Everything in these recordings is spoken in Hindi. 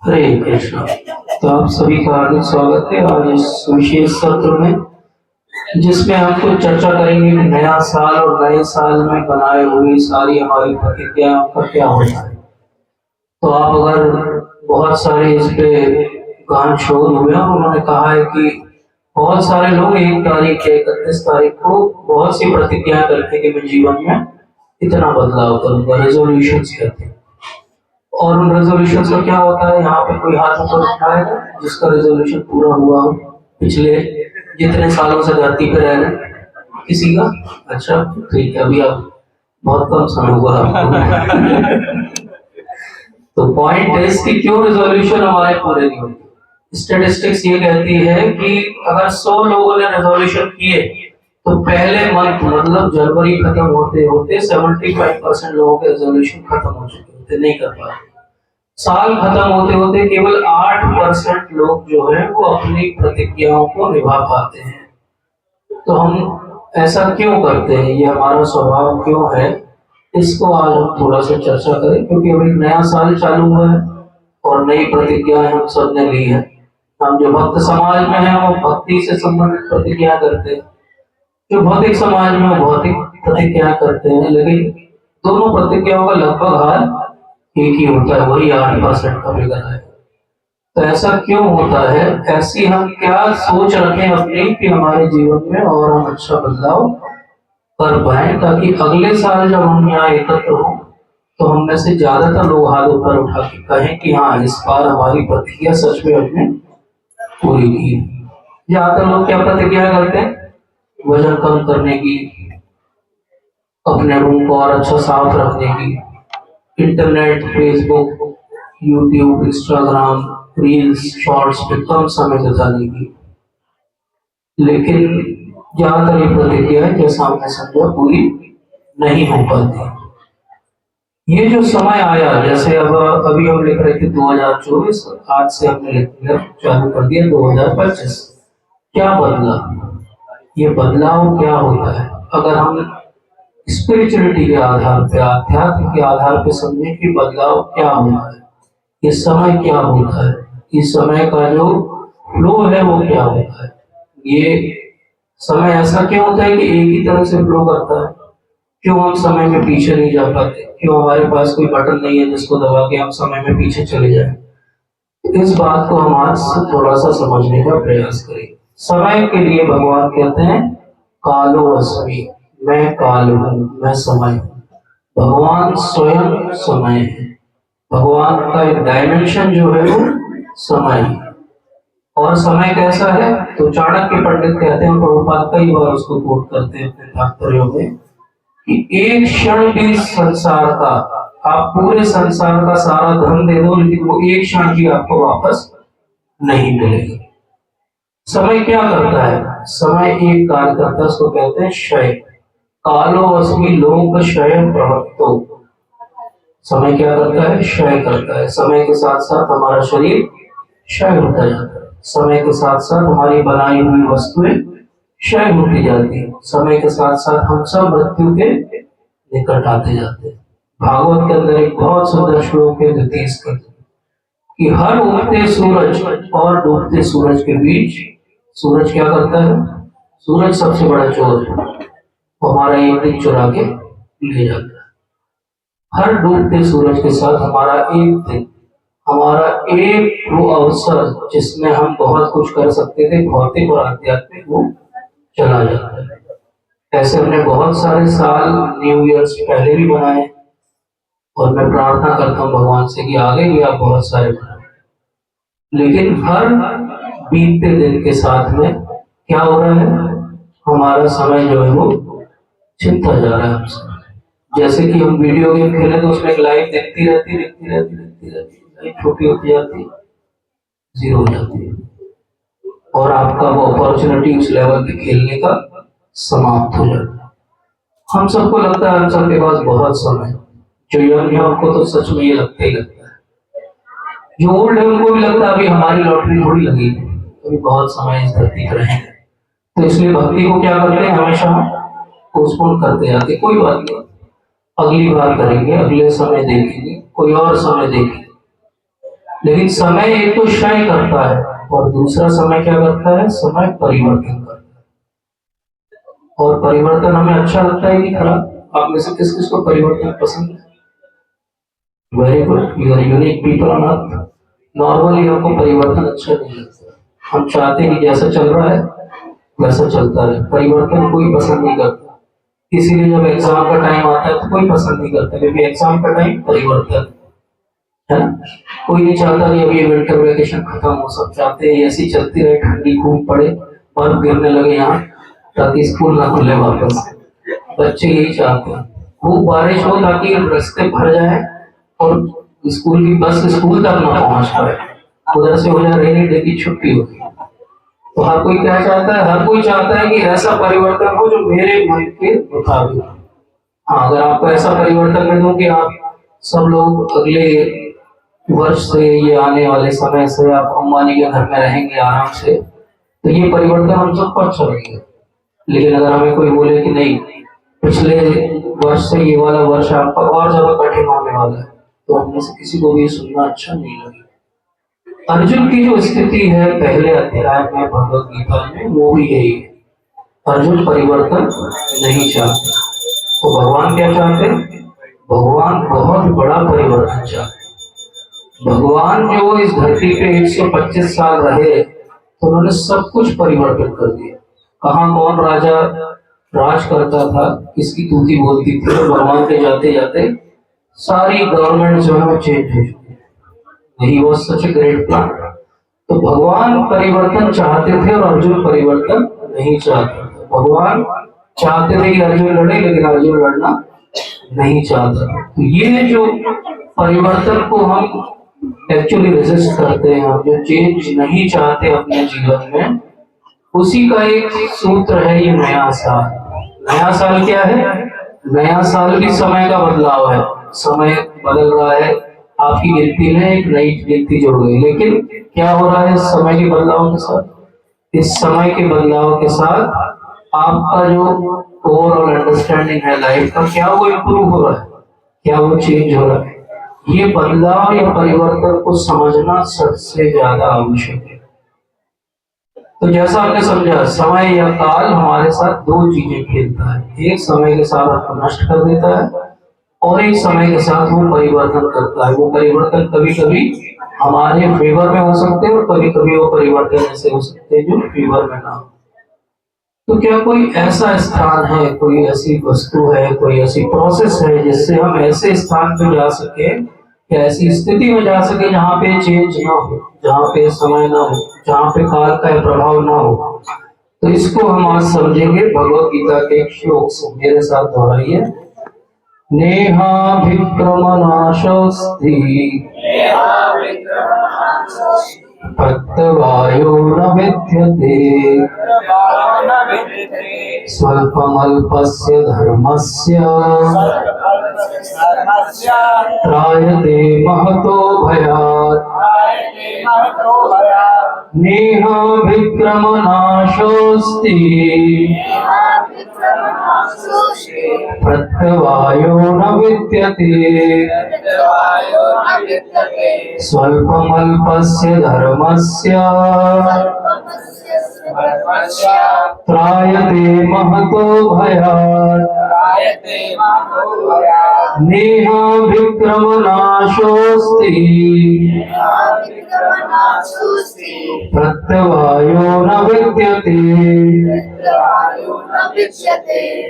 हरे कृष्णा। तो आप सभी का हार्दिक स्वागत है आज इस विशेष सत्र में, जिसमें हम कुछ चर्चा करेंगे कि नया साल और नए साल में बनाए हुए सारी हमारी प्रतिज्ञाओं का क्या होता है। तो आप अगर बहुत सारे इस पे गहन शोध हुए हैं, उन्होंने कहा है कि बहुत सारे लोग 1 तारीख या 31 तारीख को बहुत सी प्रतिज्ञा करते हैं कि मैं जीवन में इतना बदलाव करूंगा, रेजोल्यूशन कहते हैं। और उन रेजोल्यूशन का क्या होता है, यहाँ पे कोई हाथ ऊपर उठाएगा जिसका रेजोल्यूशन पूरा हुआ हो पिछले जितने सालों से धरती पे रह रहे हैं। किसी का? अच्छा, ठीक है, अभी आप बहुत कम समय हुआ आपको। तो पॉइंट इज कि क्यों रेजोल्यूशन हमारे पूरे नहीं होते। स्टेटिस्टिक्स ये कहती है कि अगर 100 लोगों ने रेजोल्यूशन किए तो पहले मंथ मतलब जनवरी खत्म होते होते 75% लोगों के रेजोल्यूशन खत्म हो चुके होते, नहीं कर पाते। साल खत्म होते होते केवल 8% लोग जो है वो अपनी प्रतिज्ञाओं को निभा पाते हैं। तो हम ऐसा क्यों करते हैं, ये हमारा स्वभाव क्यों है, इसको आज हम थोड़ा सा चर्चा करें। क्योंकि अब एक नया साल चालू हुआ है और नई प्रतिज्ञाएं हम सब ने ली है। हम जो भक्त समाज में हैं वो भक्ति से संबंधित प्रतिज्ञा करते हैं, जो भौतिक समाज में वो भौतिक प्रतिज्ञा करते हैं। लेकिन दोनों प्रतिज्ञाओं का लगभग हाल एक ही होता है, वही 8% का फिगर है। तो ऐसा क्यों होता है, ऐसी हम क्या सोच रखें अपनी कि हमारे जीवन में और हम अच्छा बदलाव कर पाए, ताकि अगले साल जब हम यहाँ एकत्र हो तो हम में से ज्यादातर लोग हाथ ऊपर उठा के कहें कि हाँ, इस बार हमारी प्रतिज्ञा सच में हमने पूरी की। ज्यादातर लोग क्या प्रतिज्ञा करते हैं? वजन कम करने की, अपने रूम को और अच्छा साफ रखने की, internet, Facebook, YouTube, Instagram, reels, shorts पे कम समय बिताने की। लेकिन ज्यादातर ये प्रतिक्रिया जैसा हमने समझा पूरी नहीं हो पाती। ये जो समय आया, जैसे अब अभी हम लिख रहे थे 2024, आज से हमने लिखना चालू कर दिया 2025। क्या बदला? ये बदलाव क्या होता है? अगर हम स्पिरिचुअलिटी के आधार पे, आध्यात्म के आधार पे समझे कि बदलाव क्या होता है, ये समय क्या होता है, इस समय का जो फ्लो है वो क्या होता है। ये समय ऐसा क्यों होता है कि एक ही तरह से फ्लो करता है? क्यों हम समय में पीछे नहीं जा पाते? क्यों हमारे पास कोई बटन नहीं है जिसको दबा के हम समय में पीछे चले जाएं? इस बात को हम आज थोड़ा सा समझने का प्रयास करें। समय के लिए भगवान कहते हैं कालो अस्मि, मैं काल हूँ, मैं समय हूँ। भगवान स्वयं समय है। भगवान का एक डायमेंशन जो है वो समय है। और समय कैसा है? तो चाणक्य पंडित कहते हैं, प्रभुपाद कई बार उसको कोट करते हैं अपने तात्पर्यों में, कि एक क्षण भी संसार का, आप पूरे संसार का सारा धन दे दो लेकिन वो एक क्षण भी आपको वापस नहीं मिलेगा। समय क्या करता है? समय एक कार्य करता है, उसको कहते हैं क्षय। कालो अस्मि लोक क्षय प्रवृत्तो। समय क्या करता है? क्षय करता है। समय के साथ साथ हमारा शरीर क्षय होता जाता है। समय के साथ साथ हमारी बनाई हुई वस्तुएं क्षय होती जाती है। समय के साथ साथ हम सब मृत्यु के निकट आते जाते हैं। भागवत के अंदर एक बहुत सुंदर श्लोक है, द्वितीय स्कंद, कि हर उगते सूरज और डूबते सूरज के बीच सूरज क्या करता है? सूरज सबसे बड़ा चोर है, वो हमारा एक दिन चुरा के ले जाता है। हर डूबते सूरज के साथ हमारा एक दिन, हमारा एक वो अवसर जिसमें हम बहुत कुछ कर सकते थे भौतिक और आध्यात्मिक, वो चला जाता है। ऐसे हमने बहुत सारे साल न्यू ईयर से पहले भी बनाए और मैं प्रार्थना करता हूँ भगवान से कि आगे भी आप बहुत सारे बनाए। लेकिन हर बीतते दिन के साथ में क्या हो रहा है? हमारा समय जो है वो छिनता जा रहा है हमसे। जैसे कि हम वीडियो गेम खेले तो उसमें एक लाइफ दिखती रहती, लाइफ छोटी होती जाती, जीरो हो जाती है और आपका वो अपॉर्चुनिटी उस लेवल पे खेलने का समाप्त हो जाता है। हम सबको लगता है हम सबके पास बहुत समय है। जो यंग है उनको तो सच में ये लगता ही लगता है। जो ओल्ड है उनको भी लगता है अभी हमारी लॉटरी थोड़ी लगेगी, अभी बहुत समय इस धरती पर रहेंगे। तो इसलिए भक्ति को क्या करते हैं? हमेशा पोस्टपोन करते जाते, कोई बात नहीं, अगली बार करेंगे, अगले समय देखेंगे, कोई और समय देखेंगे। लेकिन समय एक तो क्षय करता है और दूसरा समय क्या करता है, समय परिवर्तन करता है। और परिवर्तन हमें अच्छा लगता है कि खराब? आप में से किस किस को परिवर्तन पसंद है? Very good, you are unique people on earth. Normally हमको परिवर्तन अच्छा नहीं लगता, हम चाहते हैं कि जैसा चल रहा है वैसा चलता रहे, परिवर्तन कोई पसंद नहीं करता। इसीलिए जब एग्जाम का टाइम आता है तो कोई पसंद नहीं करता, क्योंकि एग्जाम का टाइम परिवर्तन है ना। कोई नहीं चाहता कि अभी ये विंटर वेकेशन खत्म हो, सब चाहते हैं ऐसी चलती रहे, ठंडी खूब पड़े, बर्फ गिरने लगे यहाँ, ताकि स्कूल ना खुले वापस। बच्चे यही चाहते हैं, खूब बारिश हो ताकि रास्ते भर जाए और स्कूल की बस स्कूल तक ना पहुंच पाए, उधर से हो जाए रेनी डे की छुट्टी होगी। तो हर कोई क्या चाहता है, हर कोई चाहता है कि ऐसा परिवर्तन हो जो मेरे मन के मुताबिक हो। हाँ, अगर आपको ऐसा परिवर्तन मैं दूं कि आप सब लोग अगले वर्ष से, ये आने वाले समय से आप अंबानी के घर में रहेंगे आराम से, तो ये परिवर्तन हम सबको अच्छा लगेगा। लेकिन अगर हमें कोई बोले कि नहीं, पिछले वर्ष से ये वाला वर्ष आपका और ज्यादा कठिन होने वाला है, तो हम में से किसी को भी ये सुनना अच्छा नहीं लगेगा। अर्जुन की जो स्थिति है पहले अध्याय में भगवत गीता में, वो भी यही है। अर्जुन परिवर्तन नहीं चाहते, तो भगवान क्या चाहते? भगवान बहुत बड़ा परिवर्तन चाहते। भगवान जो इस धरती पे 125 साल रहे तो उन्होंने सब कुछ परिवर्तन कर दिया। कहाँ कौन राजा राज करता था, किसकी तूती बोलती थी, और भगवान के जाते जाते सारी गवर्नमेंट जो है वो चेंज हो चुकी है। He was such a great plan. तो भगवान परिवर्तन चाहते थे और अर्जुन परिवर्तन नहीं चाहते थे। भगवान चाहते थे कि अर्जुन लड़े, लेकिन अर्जुन लड़ना नहीं चाहता। तो ये जो परिवर्तन को हम एक्चुअली रेजिस्ट करते हैं, हम जो चेंज नहीं चाहते अपने जीवन में, उसी का एक सूत्र है ये नया साल। नया साल क्या है? नया साल भी समय का बदलाव है, समय बदल रहा है, आपकी गिनती में एक नई गिनती जुड़ गई। लेकिन क्या हो रहा है समय के बदलाव के साथ? इस समय के बदलाव के साथ आपका जो ओवरऑल अंडरस्टैंडिंग है लाइफ का, क्या वो इम्प्रूव हो रहा है, क्या वो चेंज हो रहा है? ये बदलाव या परिवर्तन को समझना सबसे ज्यादा आवश्यक है। तो जैसा हमने समझा, समय या काल हमारे साथ दो चीजें खेलता है। एक समय के साथ आपको नष्ट कर देता है और एक समय के साथ वो परिवर्तन करता है। वो परिवर्तन कभी कभी हमारे फेवर में हो सकते हैं और कभी कभी वो परिवर्तन ऐसे हो सकते हैं जो फेवर में ना हो। तो क्या कोई ऐसा स्थान है, कोई ऐसी वस्तु है, कोई ऐसी प्रोसेस है जिससे हम ऐसे स्थान पे जा सके या ऐसी स्थिति में जा सके जहाँ पे चेंज ना हो, जहाँ पे समय ना हो, जहाँ पे काल का प्रभाव ना हो? तो इसको हम आज समझेंगे भगवत गीता के एक श्लोक से। मेरे साथ दोहराइए। नेहाभिक्रमनाशोऽस्ति प्रत्यवायो न विद्यते स्वल्पमल्पस्य धर्मस्य त्रायते महतो भयात्। नेहाभिक्रमनाशोऽस्ति प्रत्यवायो न विद्यते स्वल्पमल्पस्य धर्मस्य त्रायते महतो भयात्। नेहाभिक्रमनाशोऽस्ति प्रत्यवायो न विद्यते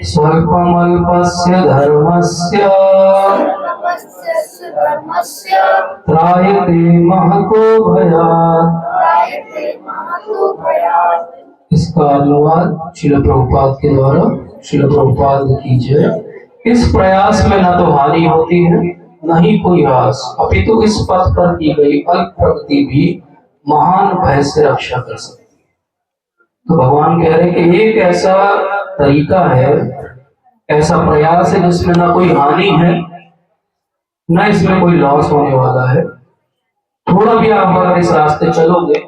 स्वल्पमल्पस्य धर्मस्य त्रायते महतो भयात्। इसका अनुवाद श्रील प्रभुपाद के द्वारा श्रील प्रभुपाद कीजिए। इस प्रयास में न तो हानि होती है न ही कोई ह्रास, अपितु इस पथ पर की गई अल्प प्रगति भी महान भय से रक्षा कर सकती है। तो भगवान कह रहे हैं कि एक ऐसा तरीका है, ऐसा प्रयास है जिसमें ना कोई हानि है न इसमें कोई लॉस होने वाला है। थोड़ा भी आप अगर इस रास्ते चलोगे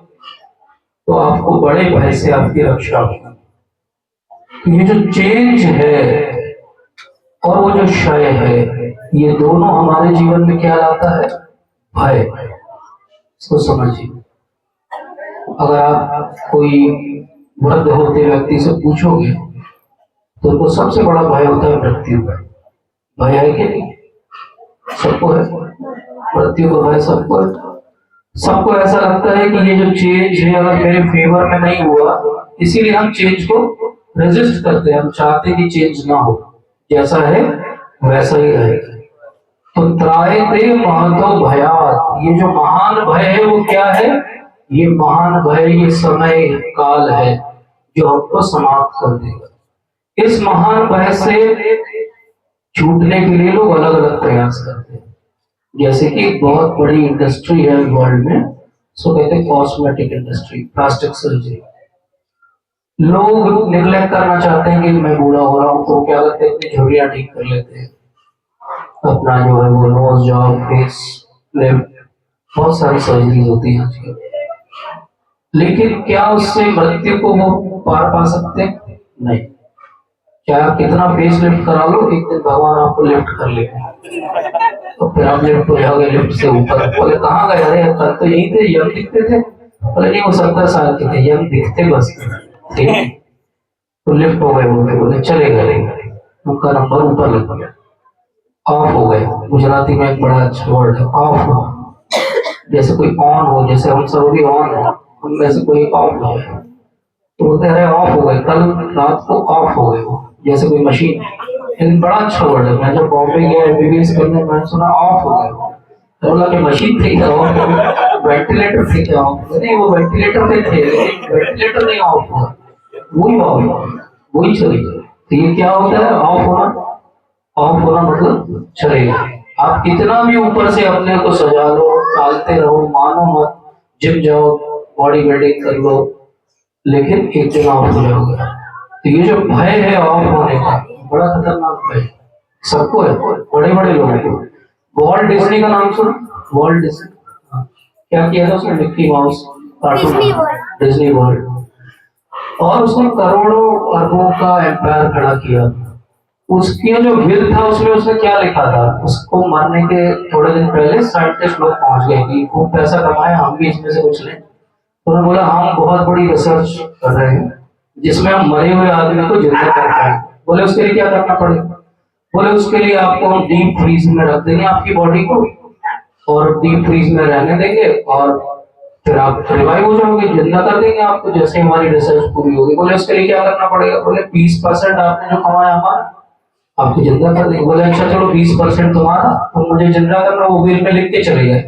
तो आपको बड़े भय से आपकी रक्षा होगी। ये जो चेंज है और वो जो क्षय है, ये दोनों हमारे जीवन में क्या लाता है? भय। इसको समझिए। अगर आप कोई वृद्ध होते व्यक्ति से पूछोगे तो उनको सबसे बड़ा भय होता है मृत्यु का। भय है कि नहीं? सबको है मृत्यु का भय, सबको है। सबको ऐसा लगता है कि ये जो चेंज है अगर मेरे फेवर में नहीं हुआ, इसीलिए हम चेंज को रेजिस्ट करते हैं। हम चाहते हैं कि चेंज ना हो, जैसा है वैसा ही रहे। तो त्रायते महतो भयात, ये जो महान भय है वो क्या है? ये महान भय, ये समय काल है जो हमको समाप्त कर देगा। इस महान भय से छूटने के लिए लोग अलग अलग प्रयास करते हैं। जैसे कि एक बहुत बड़ी इंडस्ट्री है वर्ल्ड में, उसको कहते हैं कॉस्मेटिक इंडस्ट्री, प्लास्टिक सर्जरी। लोग निग्लेक्ट करना चाहते हैं कि मैं बूढ़ा हो रहा हूँ, तो क्या करते हैं, अपनी झुर्रियां ठीक कर लेते हैं, अपना जो है वो नोज जॉब फेस लिप, बहुत सारी सर्जरीज होती हैं आजकल। लेकिन क्या उससे मृत्यु को वो पार पा सकते हैं? नहीं। क्या आप कितना फेस लिफ्ट करा लो, एक दिन भगवान आपको लिफ्ट कर लेगा, तो फिर आप लिफ्ट हो जाओगे लिफ्ट से ऊपर। बोले कहाँ गए? अरे कल तो यही थे, यंग दिखते थे। बोले नहीं, वो 70 साल के थे, यंग दिखते बस, ठीक। तो लिफ्ट हो गए, बोले चले गए, उनका नंबर ऊपर लग गया, ऑफ हो गए। गुजराती में एक बड़ा अच्छा वर्ड है, ऑफ हो। जैसे कोई ऑन हो, जैसे हम सब भी ऑन है, हम में से कोई ऑफ हो गए, तो बोलते हैं ऑफ हो गए, कल रात को ऑफ हो गए वो, जैसे कोई मशीन। लेकिन बड़ा अच्छा वर्ड है। मैं जब बॉम्बे गया एमबीबीएस करने, मैंने सुना ऑफ हो गए, तो बोला कि मशीन थी क्या ऑफ? वेंटिलेटर थी क्या ऑफ? नहीं, वो वेंटिलेटर में थे लेकिन वेंटिलेटर नहीं ऑफ हुआ, वही ऑफ, वही चली गई। तो ये क्या होता है ऑफ होना? ऑफ होना मतलब चलेगा। आप कितना भी ऊपर से अपने को सजा लो, टालते रहो, मानो मत, जिम जाओ, बॉडी बिल्डिंग कर लो, लेकिन एक दिन ऑफ हो जाओगे। तो ये जो भय है ऑफ होने का, बड़ा खतरनाक भय, सबको है, बड़े बड़े लोगों को। वॉल्ट डिज्नी का नाम सुना? वॉल्ट डिज्नी, क्या किया था उसने? Mickey mouse cartoon, Disney world, और उसने करोड़ों अरबों का एम्पायर खड़ा किया। उसकी जो विल था उसमें उसने क्या लिखा था? उसको मरने के थोड़े दिन पहले साइंटिस्ट लोग पहुंच गए कि खूब पैसा कमाया, हम भी इसमें से कुछ लें। तो उन्होंने बोला हम बहुत बड़ी रिसर्च कर रहे हैं जिसमें हम मरे हुए आदमी को जिंदा कर पाए। बोले उसके लिए क्या करना पड़ेगा? बोले उसके लिए आपको हम डीप फ्रीज में रख देंगे आपकी बॉडी को, और डीप फ्रीज में रहने देंगे, और फिर आप रिवाइव हो जाओगे, जिंदा कर देंगे आपको जैसे हमारी रिसर्च पूरी होगी। बोले उसके लिए क्या करना पड़ेगा? बोले 20% आपने जो कमाया हमारा, आपको जिंदा कर देंगे। बोले अच्छा चलो 20% तुम्हारा, तो मुझे जिंदा करना, वो बिल में लिख के चले गए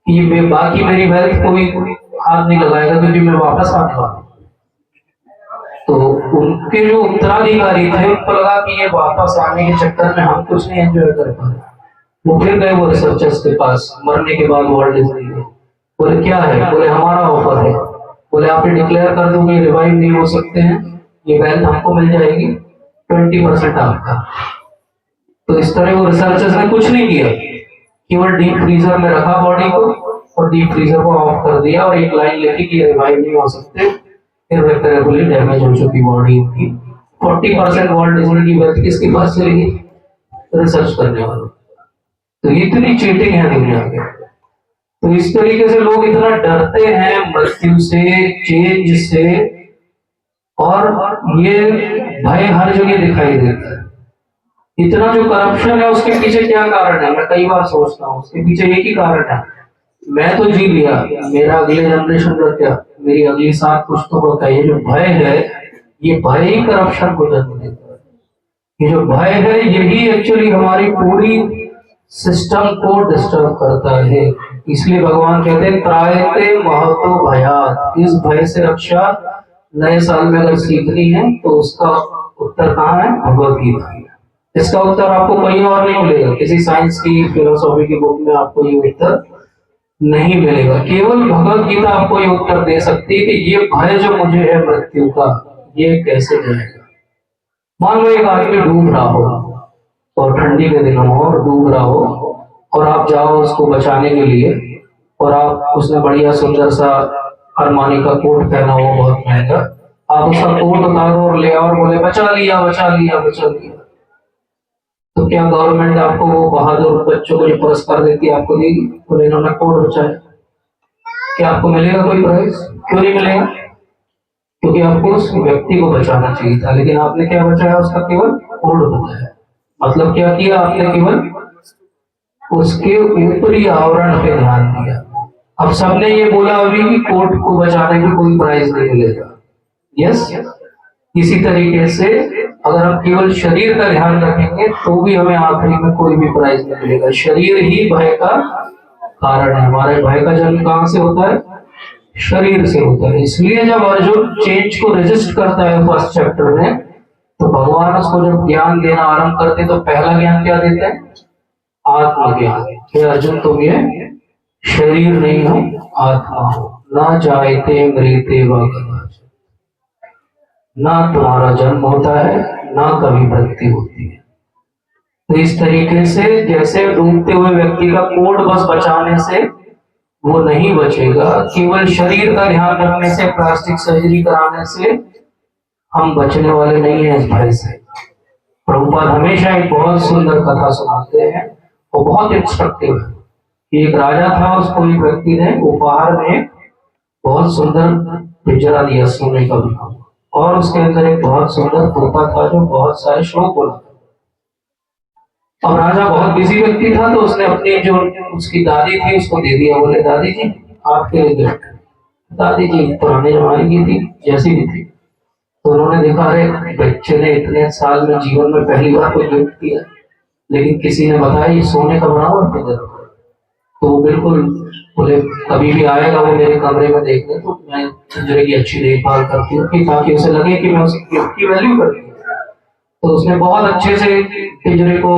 कि बाकी मेरी वेल्थ कोई हाथ नहीं लगाएगा क्योंकि मैं वापस आने वाला हूं। तो उनके जो उत्तराधिकारी थे उनको लगा कि ये वापस आने के चक्कर में हम कुछ नहीं एंजॉय कर पा रहे। वो फिर गए वो रिसर्चर्स के पास मरने के बाद वर्ल्ड डिज्नी के। बोले क्या है? बोले हमारा ऑफर है। बोले आप ये डिक्लेयर कर दो कि रिवाइव नहीं हो सकते हैं, ये वेल्थ हमको मिल जाएगी, 20% आपका। तो इस तरह वो रिसर्चर्स ने कुछ नहीं किया, केवल डीप फ्रीजर में रखा बॉडी को, और डीप फ्रीजर को ऑफ कर दिया, और एक लाइन लिखी कि रिवाइव नहीं हो सकते, इररिकवरेबली डैमेज हो चुकी बॉडी की। 40% वर्ल्ड डिज्नी की वेल्थ किसके पास चलेगी? रिसर्च करने वालों। तो इतनी चीटिंग है दुनिया के। तो इस तरीके से लोग इतना डरते हैं मृत्यु से, चेंज से, और ये भय हर जगह दिखाई देता है। इतना जो करप्शन है उसके पीछे क्या कारण है? मैं कई बार सोचता हूँ उसके पीछे एक ही कारण है, मैं तो जी लिया, मेरा अगले जनरेशन का क्या, मेरी अगली सात पुश्तों का क्या? ये जो भय है, ये भय ही करप्शन को जन्म देता है। ये जो भय है यही एक्चुअली हमारी पूरी सिस्टम को डिस्टर्ब करता है। इसलिए भगवान कहते हैं त्रायते महतो भयात, इस भय से रक्षा नए साल में अगर सीखनी है तो उसका उत्तर कहाँ है? भगवत गीता। इसका उत्तर आपको कहीं और नहीं मिलेगा, किसी साइंस की फिलोसॉफी की बुक में आपको ये उत्तर नहीं मिलेगा। केवल भगवत गीता आपको ये उत्तर दे सकती है कि ये भय जो मुझे है मृत्यु का, ये कैसे जाएगा। मान लो एक आदमी डूब रहा हो, और ठंडी के दिनों में और डूब रहा हो, और आप जाओ उसको बचाने के लिए, और आप उसने बढ़िया सुंदर सा अरमानी का कोट पहना हो बहुत महंगा, आप उसका कोट उतारो और ले आओ और बोले बचा लिया बचा लिया बचा लिया, तो क्या गवर्नमेंट आपको वो बहादुर बच्चों को जो पुरस्कार देती है आपको देगी? बोले इन्होंने कोट बचाया। क्या आपको मिलेगा कोई प्राइज? क्यों नहीं मिलेगा? क्योंकि आपको उस व्यक्ति को बचाना चाहिए था, लेकिन आपने क्या बचाया? उसका केवल कोड बताया। मतलब क्या किया आपने? केवल उसके ऊपरी आवरण पे ध्यान दिया। अब सबने ये बोला अभी कि कोर्ट को बचाने की कोई प्राइज नहीं मिलेगा। यस, इसी तरीके से अगर हम केवल शरीर का ध्यान रखेंगे तो भी हमें आखिरी में कोई भी प्राइज नहीं मिलेगा। शरीर ही भय का कारण है। हमारे भय का जन्म कहाँ से होता है? शरीर से होता है। इसलिए जब अर्जुन चेंज को रेजिस्ट करता है फर्स्ट चैप्टर में, तो भगवान उसको जब ज्ञान देना आरंभ करते तो पहला ज्ञान क्या देते हैं? आत्मज्ञान। हे अर्जुन, तुम ये शरीर नहीं हो, आत्मा हो। ना जायते मृते व कदाचित्, ना तुम्हारा जन्म होता है, ना कभी मृत्यु होती है। तो इस तरीके से जैसे डूबते हुए व्यक्ति का कोड बस बचाने से वो नहीं बचेगा, केवल शरीर का ध्यान रखने से, प्लास्टिक सर्जरी कराने से हम बचने वाले नहीं हैं इस भय से। प्रभुपाद हमेशा एक बहुत सुंदर कथा सुनाते हैं और बहुत इंस्ट्रक्टिव है। एक राजा था, उसको एक व्यक्ति ने उपहार में बहुत सुंदर पिंजरा दिया सोने का बना हुआ, और उसके अंदर एक बहुत सुंदर तोता था जो बहुत सारे श्लोक बोला। अब राजा बहुत बिजी व्यक्ति था, तो उसने अपनी जो उसकी दादी थी उसको दे दिया। बोले दादी जी आपके लिए गिफ्ट। दादी जी पुराने जमाने की थी, जैसी भी थी, तो उन्होंने देखा अरे बच्चे ने इतने साल में जीवन में पहली बार कोई गिफ्ट दिया, लेकिन किसी ने बताया ये सोने का बना हुआ पिंजरा। तो वो बिल्कुल बोले कभी भी आएगा वो मेरे कमरे में देखने तो मैं पिंजरे की अच्छी देखभाल करती हूँ, ताकि उसे लगे कि मैं उसकी गिफ्ट की वैल्यू करती हूँ। तो उसने बहुत अच्छे से पिंजरे को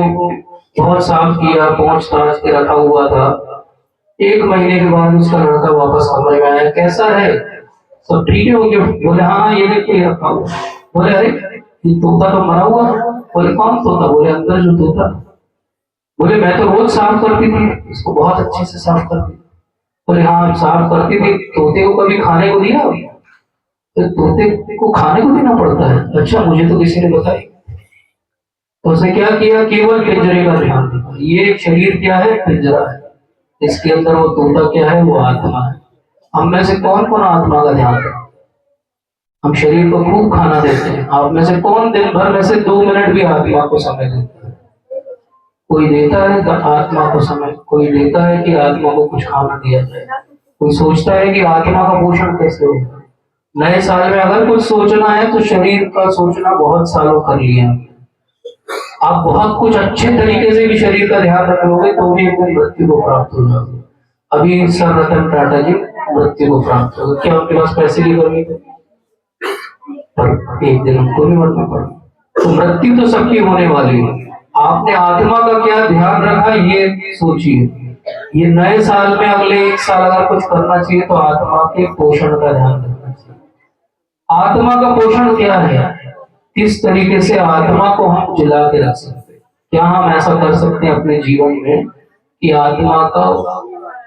बहुत साफ किया, पोंछ ताछ के रखा हुआ था। एक महीने के बाद उसका लड़का वापस कमरे में आया। कैसा है? सब ठीक है? वो गिफ्ट? बोले हाँ ये देखिए रखा हुआ। बोले अरे ये तोता तो मरा हुआ। बोले कौन तोता? बोले अंदर जो तोता। बोले मैं तो रोज साफ करती थी इसको, बहुत अच्छे से साफ करती। बोले हाँ साफ करती थी, तोते को कभी खाने को दिया? तो तोते को खाने को देना पड़ता है? अच्छा मुझे तो किसी ने बताया। तो उसने क्या किया? केवल पिंजरे का ध्यान रखा। ये शरीर क्या है? पिंजरा है। इसके अंदर वो तोता क्या है? वो आत्मा है। हम में से कौन कौन आत्मा का ध्यान रखते? हम शरीर को खूब खाना देते हैं। आप में से कौन दिन भर में से 2 मिनट भी आत्मा को समय देता है? कोई देता है आत्मा को समय? कोई देता है कि आत्मा को कुछ खाना दिया जाए? कोई सोचता है कि आत्मा का पोषण कैसे होगा? नए साल में अगर कुछ सोचना है तो शरीर का सोचना बहुत सालों कर लिया। आप बहुत कुछ अच्छे तरीके से भी शरीर का ध्यान रख लोगे तो भी एक दिन मृत्यु को प्राप्त हो जाओगे। अभी सर रतन टाटा जी मृत्यु को प्राप्त हो गए। क्या उनके पास पैसे की कमी थी? पर एक दिन उनको भी मरना पड़ा। तो मृत्यु तो सबकी होने वाली है। आपने आत्मा का क्या ध्यान रखा ये सोचिए। ये नए साल में अगले 1 साल अगर कुछ करना चाहिए तो आत्मा के पोषण का ध्यान रखना चाहिए। आत्मा का पोषण क्या है? किस तरीके से आत्मा को हम जिला के रख सकते हैं? क्या हम ऐसा कर सकते हैं अपने जीवन में कि आत्मा का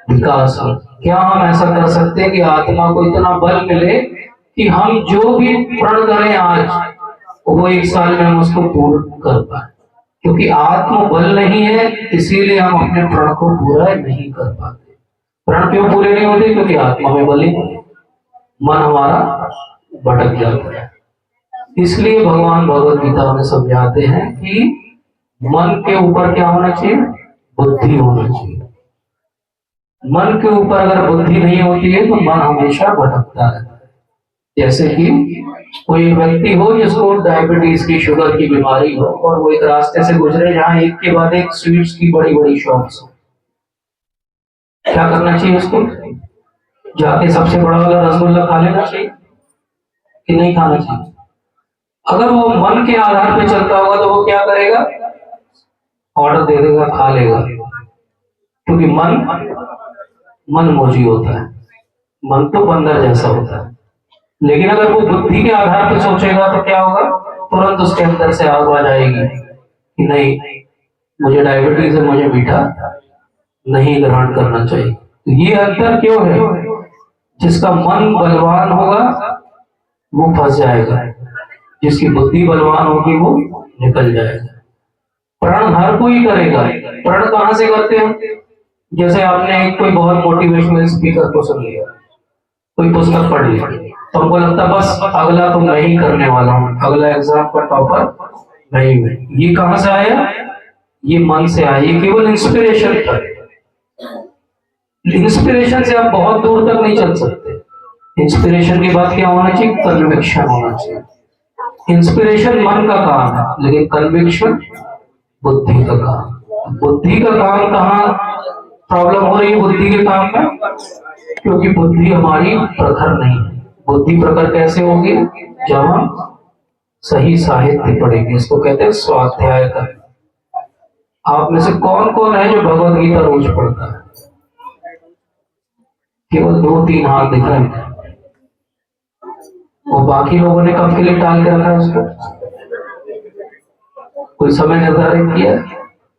विकास हो? क्या हम ऐसा कर सकते हैं कि आत्मा को इतना बल मिले कि हम जो भी प्रण करें आज वो 1 साल में हम उसको पूर्ण कर पाए? क्योंकि आत्म बल नहीं है, इसीलिए हम अपने प्रण को पूरा नहीं कर पाते। प्रण क्यों पूरे नहीं होते? क्योंकि आत्मा में बल ही नहीं, मन हमारा भटक जाता है। इसलिए भगवान भगवत गीता में समझाते हैं कि मन के ऊपर क्या होना चाहिए? बुद्धि होना चाहिए। मन के ऊपर अगर बुद्धि नहीं होती है तो मन हमेशा भटकता रहता है। जैसे कि कोई व्यक्ति हो जिसको डायबिटीज की, शुगर की बीमारी हो, और वो एक रास्ते से गुजरे जहां एक के बाद एक स्वीट्स की बड़ी बड़ी शॉप्स हो, क्या करना चाहिए उसको? जाके सबसे बड़ा वाला रसगुल्ला खा लेना चाहिए कि नहीं खाना चाहिए? अगर वो मन के आधार पे चलता होगा तो वो क्या करेगा? ऑर्डर दे देगा, खा लेगा। क्योंकि मन मोजी होता है। मन तो बंदर जैसा होता है। लेकिन अगर वो बुद्धि के आधार पर सोचेगा तो क्या होगा? तुरंत उसके अंदर से आवाज आएगी कि नहीं, मुझे डायबिटीज है, मुझे मीठा नहीं ग्रहण करना चाहिए। तो ये अंतर क्यों है? जिसका मन बलवान होगा वो फंस जाएगा, जिसकी बुद्धि बलवान होगी वो निकल जाएगा। प्रण हर कोई करेगा। प्रण कहां से करते हैं? जैसे आपने एक कोई बहुत मोटिवेशनल स्पीकर को सुन लिया, कोई पुस्तक पढ़ ली तो हमको लगता बस अगला तो मैं ही करने वाला हूँ, अगला एग्जाम का टॉपर मैं ही हूँ। ये कहाँ से आया? ये मन से आया, ये केवल इंस्पिरेशन था। इंस्पिरेशन से आप बहुत दूर तक नहीं चल सकते। इंस्पिरेशन के बाद क्या होना चाहिए? कन्विक्शन होना चाहिए। इंस्पिरेशन मन का काम है, लेकिन कन्विक्शन बुद्धि का काम। बुद्धि का काम कहाँ प्रॉब्लम हो रही है? बुद्धि के काम में, क्योंकि बुद्धि हमारी प्रखर नहीं है। बुद्धि प्रखर कैसे होगी? जब हम सही साहित्य पढ़ेंगे। इसको कहते हैं स्वाध्याय करना। आप में से कौन कौन है जो भगवत गीता रोज पढ़ता है? केवल 2-3 हाथ दिख रहे हैं, और बाकी लोगों ने कब के लिए टाल के रखा है उसको? कोई समय निर्धारित किया?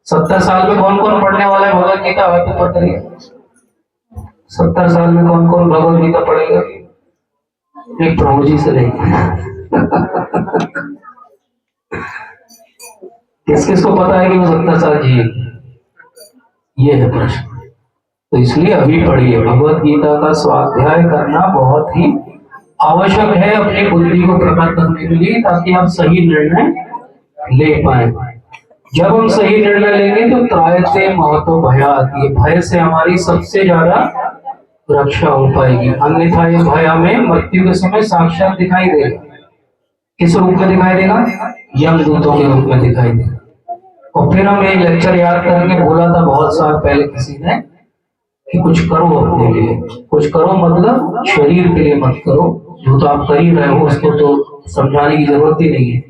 70 साल में कौन कौन पढ़ने वाला है भगवत गीता? हाथ ऊपर करिए। 70 साल में कौन कौन भगवत गीता पढ़ेगा? एक प्रभु जी से नहीं। किस किस को पता है कि वो 70 साल जिएगी? ये है प्रश्न। तो इसलिए अभी पढ़िए। भगवत गीता का स्वाध्याय करना बहुत ही आवश्यक है अपनी बुद्धि को प्रकट करने के लिए, ताकि आप सही निर्णय ले पाए। जब हम सही निर्णय लेंगे तो त्रायते महतो भयात्, ये भय से हमारी सबसे ज्यादा रक्षा हो पाएगी। अन्यथा ये भय हमें मृत्यु के समय साक्षात दिखाई देगा। किस रूप में दिखाई देगा? यमदूतों के रूप में दिखाई देगा। और फिर हम एक लेक्चर याद करेंगे, बोला था बहुत साल पहले किसी ने कि कुछ करो अपने लिए। कुछ करो मतलब शरीर के लिए मत करो, जो तो आप कर ही रहे हो उसको तो समझाने की जरूरत ही नहीं है।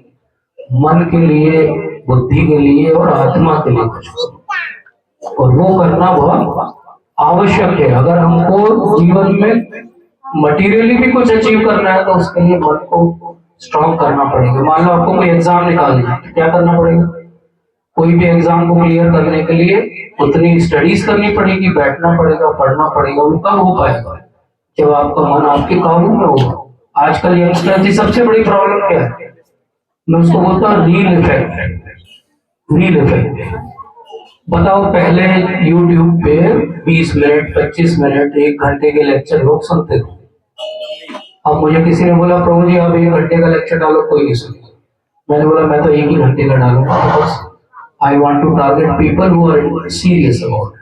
मन के लिए, बुद्धि के लिए और आत्मा के लिए कुछ करो, और वो करना बहुत आवश्यक है। अगर हमको जीवन में मटेरियली भी कुछ अचीव करना है तो उसके लिए मन को स्ट्रॉन्ग करना पड़ेगा। मान लो आपको कोई एग्जाम निकालना है, क्या करना पड़ेगा? कोई भी एग्जाम को क्लियर करने के लिए उतनी स्टडीज करनी पड़ेगी, बैठना पड़ेगा, पढ़ना पड़ेगा। वो कब हो पाएगा? जब आपका मन आपके काबू में होगा। आजकल यंगस्टर की सबसे बड़ी प्रॉब्लम क्या है? मैं उसको बोलता हूँ रील इफेक्ट। Reel effect. बताओ, पहले यूट्यूब पे 20 मिनट, 25 मिनट, 1 घंटे के लेक्चर लोग सुनते थे। अब मुझे किसी ने बोला प्रभु जी आप 1 घंटे का लेक्चर डालो, कोई नहीं सुनता। मैंने बोला मैं तो 1 ही घंटे का डालूंगा, because I want to target people who are serious about it.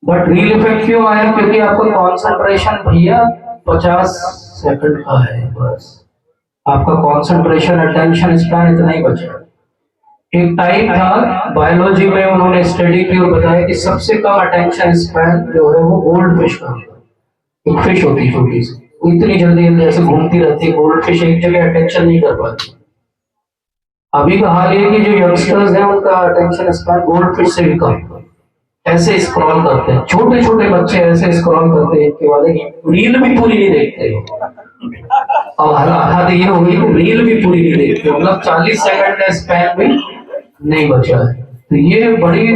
But reel effect क्यों आया? क्योंकि आपका कॉन्सेंट्रेशन भैया 50 सेकंड का है बस। आपका कॉन्सेंट्रेशन, अटेंशन स्पैन इतना ही बचा। एक टाइम था बायोलॉजी में, उन्होंने स्टडी की और बताया कि सबसे कम अटेंशन स्पैन जो है वो गोल्ड फिश का होता है। एक फिश होती है छोटी सी, वो इतनी जल्दी ऐसे घूमती रहती है, गोल्ड फिश एक जगह अटेंशन नहीं कर पाती। अभी का हाल ये कि जो यंगस्टर्स हैं उनका अटेंशन स्पैन गोल्ड फिश से भी कम, ऐसे स्क्रॉल करते हैं। छोटे छोटे बच्चे ऐसे स्क्रॉल करते हैं कि वाले रील भी पूरी नहीं देखते। और हद ये हो गई, रील भी पूरी नहीं देखते, मतलब 40 सेकंड का स्पैन भी नहीं बचा है। तो ये बड़ी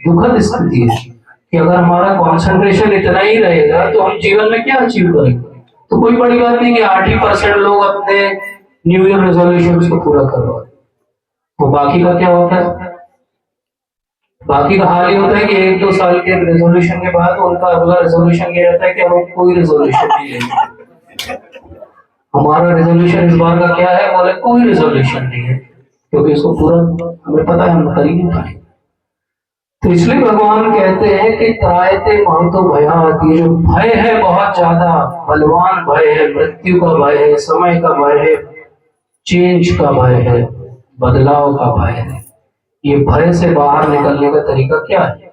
दुखद स्थिति है कि अगर हमारा कंसंट्रेशन इतना ही रहेगा तो हम जीवन में क्या अचीव करेंगे? तो कोई बड़ी बात नहीं कि 8% लोग अपने न्यू ईयर रेजोल्यूशन को पूरा करवा, तो बाकी का क्या होता है? बाकी का हाल ये होता है कि 1-2 साल के रेजोल्यूशन के बाद उनका अगला रेजोल्यूशन ये रहता है कि हम कोई रेजोल्यूशन नहीं लेंगे। हमारा रेजोल्यूशन इस बार का क्या है? बोले कोई रेजोल्यूशन नहीं है, क्योंकि इसको पूरा हमें पता है हम कर ही नहीं पाएंगे। तो इसलिए भगवान कहते हैं कि त्रायते महतो भयात्, ये जो भय है बहुत ज्यादा बलवान भय है, मृत्यु का भय है, समय का भय है, चेंज का भय है, बदलाव का भय है। ये भय से बाहर निकलने का तरीका क्या है?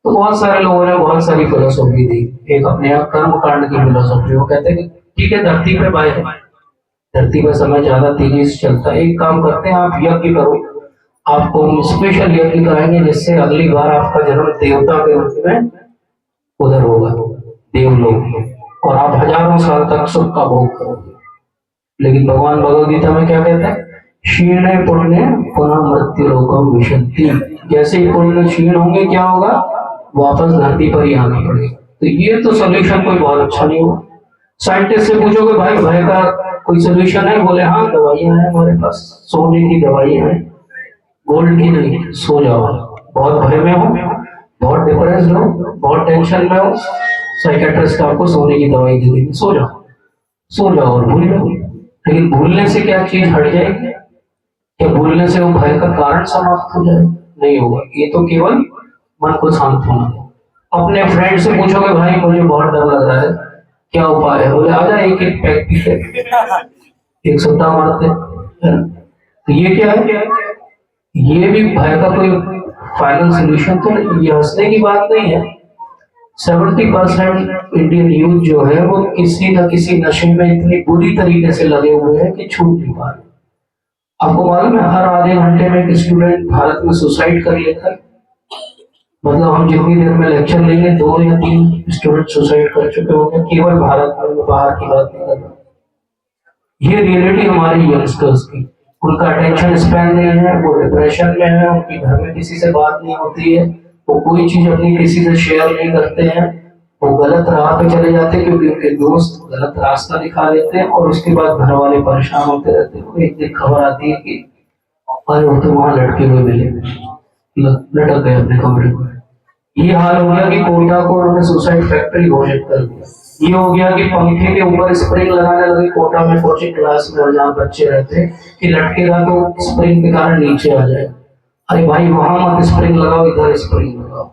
तो बहुत सारे लोगों ने बहुत सारी फिलोसॉफी दी। एक अपने आप कर्म कांड की फिलोसॉफी, वो कहते हैं कि ठीक है धरती पे भय है, धरती पर समय ज्यादा तेजी से चलता है, एक काम करते हैं आप यज्ञ करो, आपको स्पेशल यज्ञ कराएंगे जिससे अगली बार आपका जन्म देवता के रूप में उधर होगा, देवलोक में, और आप हजारों साल तक सुख का भोग करोगे। लेकिन भगवान भगवद गीता में क्या कहते हैं? क्षीणे पुण्य पुनः मृत्यु लोकम विशन्ति। जैसे ही पुण्य क्षीण होंगे क्या होगा? वापस धरती पर ही आना पड़ेगा। तो ये तो सोल्यूशन कोई बहुत अच्छा नहीं हुआ। साइंटिस्ट से पूछोगे भाई भय का कोई सोल्यूशन है? बोले हाँ दवाइयां हैं हमारे पास, सोने की दवाइयां हैं, गोल्ड की नहीं। सो जाओ, बहुत भय में हो, बहुत डिप्रेस हो, बहुत टेंशन में हो, साइकेट्रिस्ट आपको सोने की दवाई दे देंगे, सो जाओ। सो जाओ और भूल जाओ। लेकिन भूलने से क्या चीज हट जाएगी? क्या भूलने से वो भय का कारण समाप्त हो जाए? नहीं होगा। ये तो केवल मन को शांत होना है। अपने फ्रेंड से पूछोगे भाई मुझे बहुत डर लग रहा है, क्या उपाय है? बोले आजा एक एक पैक पीते, एक सट्टा मारते, है ना? तो ये क्या है? ये भी भय का कोई फाइनल सोल्यूशन तो नहीं। ये हंसने की बात नहीं है। 70% इंडियन यूथ जो है वो किसी न किसी नशे में इतनी बुरी तरीके से लगे हुए हैं कि छूट नहीं पा रहे। आपको मालूम है हर आधे घंटे में एक स्टूडेंट भारत में सुसाइड कर लेता है। मतलब हम जितनी देर में लेक्चर लेंगे 2 या 3 स्टूडेंट सुसाइड कर चुके होंगे केवल भारत में। मैं बाहर की बात नहीं कर रहा। ये रियलिटी हमारे यंगस्टर्स की। उनका अटेंशन स्पैन नहीं है, वो डिप्रेशन में है, उनकी घर में किसी से बात नहीं होती है, वो कोई चीज अपनी किसी से शेयर नहीं करते हैं, वो गलत राह पे चले जाते हैं क्योंकि उनके दोस्त गलत रास्ता दिखा देते हैं और उसके बाद घर वाले परेशान होते रहते हैं। एक दिन खबर आती है कि अरे वो तो वहां लड़के हुए मिले, लटक गए अपने कमरे में। ये हाल हो गया कि कोटा को उन्होंने सुसाइड फैक्ट्री घोषित कर दिया। ये हो गया कि पंखे के ऊपर स्प्रिंग लगाने लगे कोटा में कोचिंग क्लास में, और जहाँ बच्चे रहते कि लटकेगा तो स्प्रिंग के कारण नीचे आ जाए। अरे भाई वहां मत स्प्रिंग लगाओ, इधर स्प्रिंग लगाओ।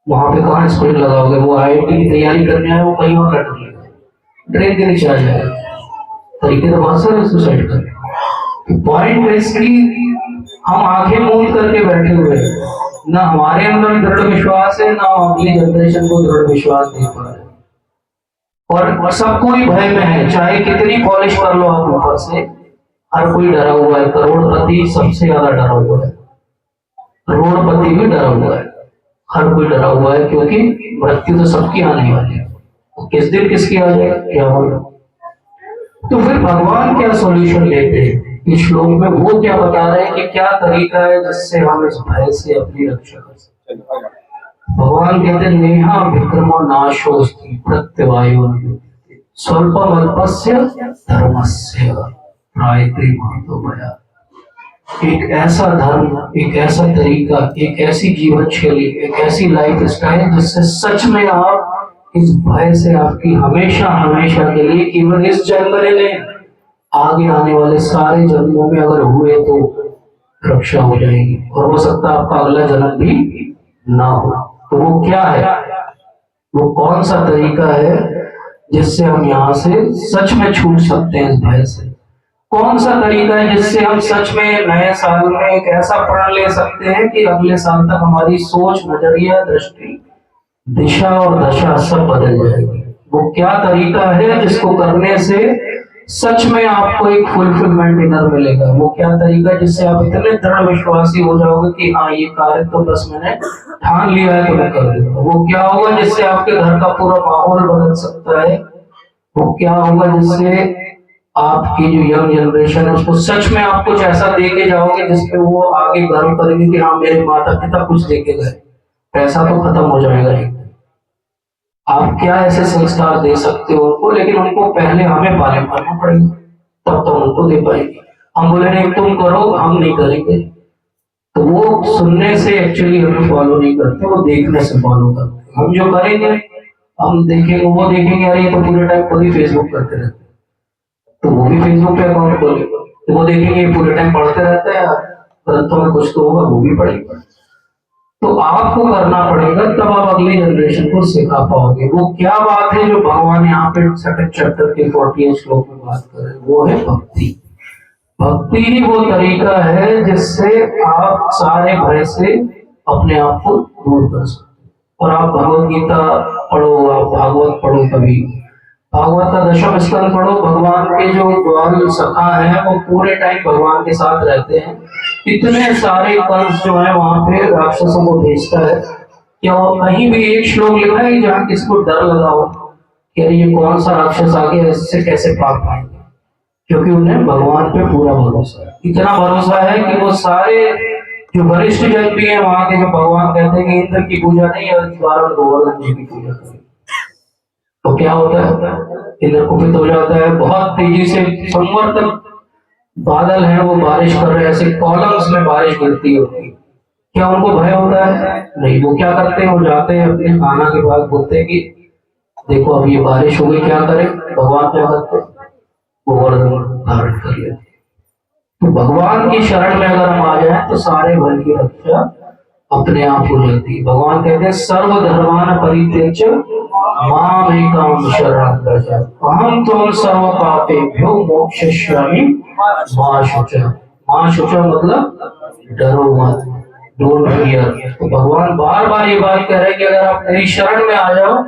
वहां पे कहाँ स्प्रिंग लगाओगे? वो आईआईटी की तैयारी करने आए, वो कहीं और लटकेगा, ट्रेन के नीचे आ जाएगा। तरीके तो बहुत सारे सुसाइड कर। पॉइंट इसकी हम आंखें मूंद करके बैठे हुए हैं, ना हमारे अंदर दृढ़ विश्वास है, ना हम अगली जनरेशन को दृढ़ विश्वास दे पा रहे हैं। और सब कोई भय में है, चाहे कितनी पॉलिश कर लो आप ऊपर से, हर कोई डरा हुआ है। करोड़पति सबसे ज्यादा डरा हुआ है, करोड़पति भी डरा हुआ है, हर कोई डरा हुआ है क्योंकि मृत्यु तो सबकी आने वाली है। किस दिन किसकी आ जाए क्या होगा? तो फिर भगवान क्या सॉल्यूशन लेते हैं इस श्लोक में? वो क्या बता रहे हैं कि क्या तरीका है जिससे हम इस भय से अपनी रक्षा कर सकते हैं। भगवान कहते हैं नेहा विक्रमो नाशोस्ति प्रत्यवायो स्वल्पमल्पस्य धर्मस्य त्रायते महतो भया। एक ऐसा धर्म, एक ऐसा तरीका, एक ऐसी जीवन शैली, एक ऐसी लाइफ स्टाइल जिससे सच में आप इस भय से आपकी हमेशा हमेशा के लिए, केवल इस जन्म में नहीं आगे आने वाले सारे जन्मों में अगर हुए तो रक्षा हो जाएगी। और हो सकता है आपका अगला जन्म भी ना हो। तो वो क्या है, वो कौन सा तरीका है जिससे हम यहाँ से सच में छूट सकते हैं इस भय से? कौन सा तरीका है जिससे हम सच में नए साल में एक ऐसा प्रण ले सकते हैं कि अगले साल तक हमारी सोच, नजरिया, दृष्टि, दिशा और दशा सब बदल जाएगी? वो क्या तरीका है जिसको करने से सच में आपको एक फुलफिलमेंट इनर मिलेगा? वो क्या तरीका है जिससे आप इतने दृढ़ विश्वासी हो जाओगे कि हाँ ये कार्य तो बस मैंने ठान लिया है तो मैं कर दूंगा? वो क्या होगा जिससे आपके घर का पूरा माहौल बदल सकता है? वो क्या होगा जिससे आपकी जो यंग जनरेशन है उसको सच में आप कुछ ऐसा दे के जाओगे जिसपे वो आगे गर्व करेंगे कि हाँ मेरे माता पिता कुछ दे के गए? पैसा तो खत्म हो जाएगा ही। आप क्या ऐसे संस्कार दे सकते हो उनको, लेकिन उनको पहले हमें पालन करना पड़ेगा, तब तो उनको दे पाएंगे। हम बोले नहीं तुम करो, हम नहीं करेंगे, तो वो सुनने से एक्चुअली हमें फॉलो नहीं करते, वो देखने से फॉलो करते। हम जो करेंगे हम देखेंगे, वो देखेंगे अरे ये तो पूरे टाइम खुद ही फेसबुक करते रहते, तो वो भी फेसबुक पे अकाउंट खोलेगा, तो वो देखेंगे पूरे टाइम पढ़ते रहते हैं, ग्रंथों में कुछ तो होगा, वो भी पढ़ेगा। तो आपको करना पड़ेगा, तब आप अगली जनरेशन को सिखा पाओगे। वो क्या बात है जो भगवान यहाँ पे सेकंड चैप्टर के 48 श्लोक में बात कर रहे हैं? वो है भक्ति। भक्ति ही वो तरीका है जिससे आप सारे भय से अपने आप को दूर कर सकते। और आप भगवत गीता पढ़ो, आप भागवत पढ़ो, कभी भागवत का 10वां स्कंद पढ़ो। भगवान के जो ग्वाल सखा है वो पूरे टाइम भगवान के साथ रहते हैं। इतने सारे कंस जो है वहां पे राक्षसों को भेजता है। क्या कहीं भी एक श्लोक लिखा है जहाँ किसको डर लगा हो कि अरे ये कौन सा राक्षस आ गया, इससे कैसे पार पाएंगे? क्योंकि उन्हें भगवान पे पूरा भरोसा है। इतना भरोसा है कि वो सारे जो वरिष्ठ जन भी है वहां के, जो भगवान कहते हैं कि इंद्र की पूजा नहीं है, गोवर्धन जी की पूजा करें। तो क्या होता है, इंद्र कुपित हो जाता है, बहुत तेजी से सोमवार तक बादल है वो बारिश कर रहे हैं, ऐसे कॉलम्स में बारिश गिरती होती। क्या उनको भय होता है? नहीं। वो क्या करते हैं, वो जाते हैं अपने खाना के पास, बोलते हैं कि देखो अब ये बारिश हो गई, क्या करे भगवान, क्या करते, गोवर्धन धारण कर लेते। तो भगवान की शरण में अगर हम आ जाए तो सारे भय की रक्षा अपने आप हो जाती है। भगवान कहते हैं सर्वधर्मान परित्यज्य माम एकम शरणं व्रज अहम त्वं सर्व पापेभ्यो मोक्षयिष्यामि मा शुचः। मा शुचः मतलब डरो मत, डोंट फियर। तो भगवान बार बार ये बात कह रहे हैं कि अगर आप मेरी शरण में आ जाओ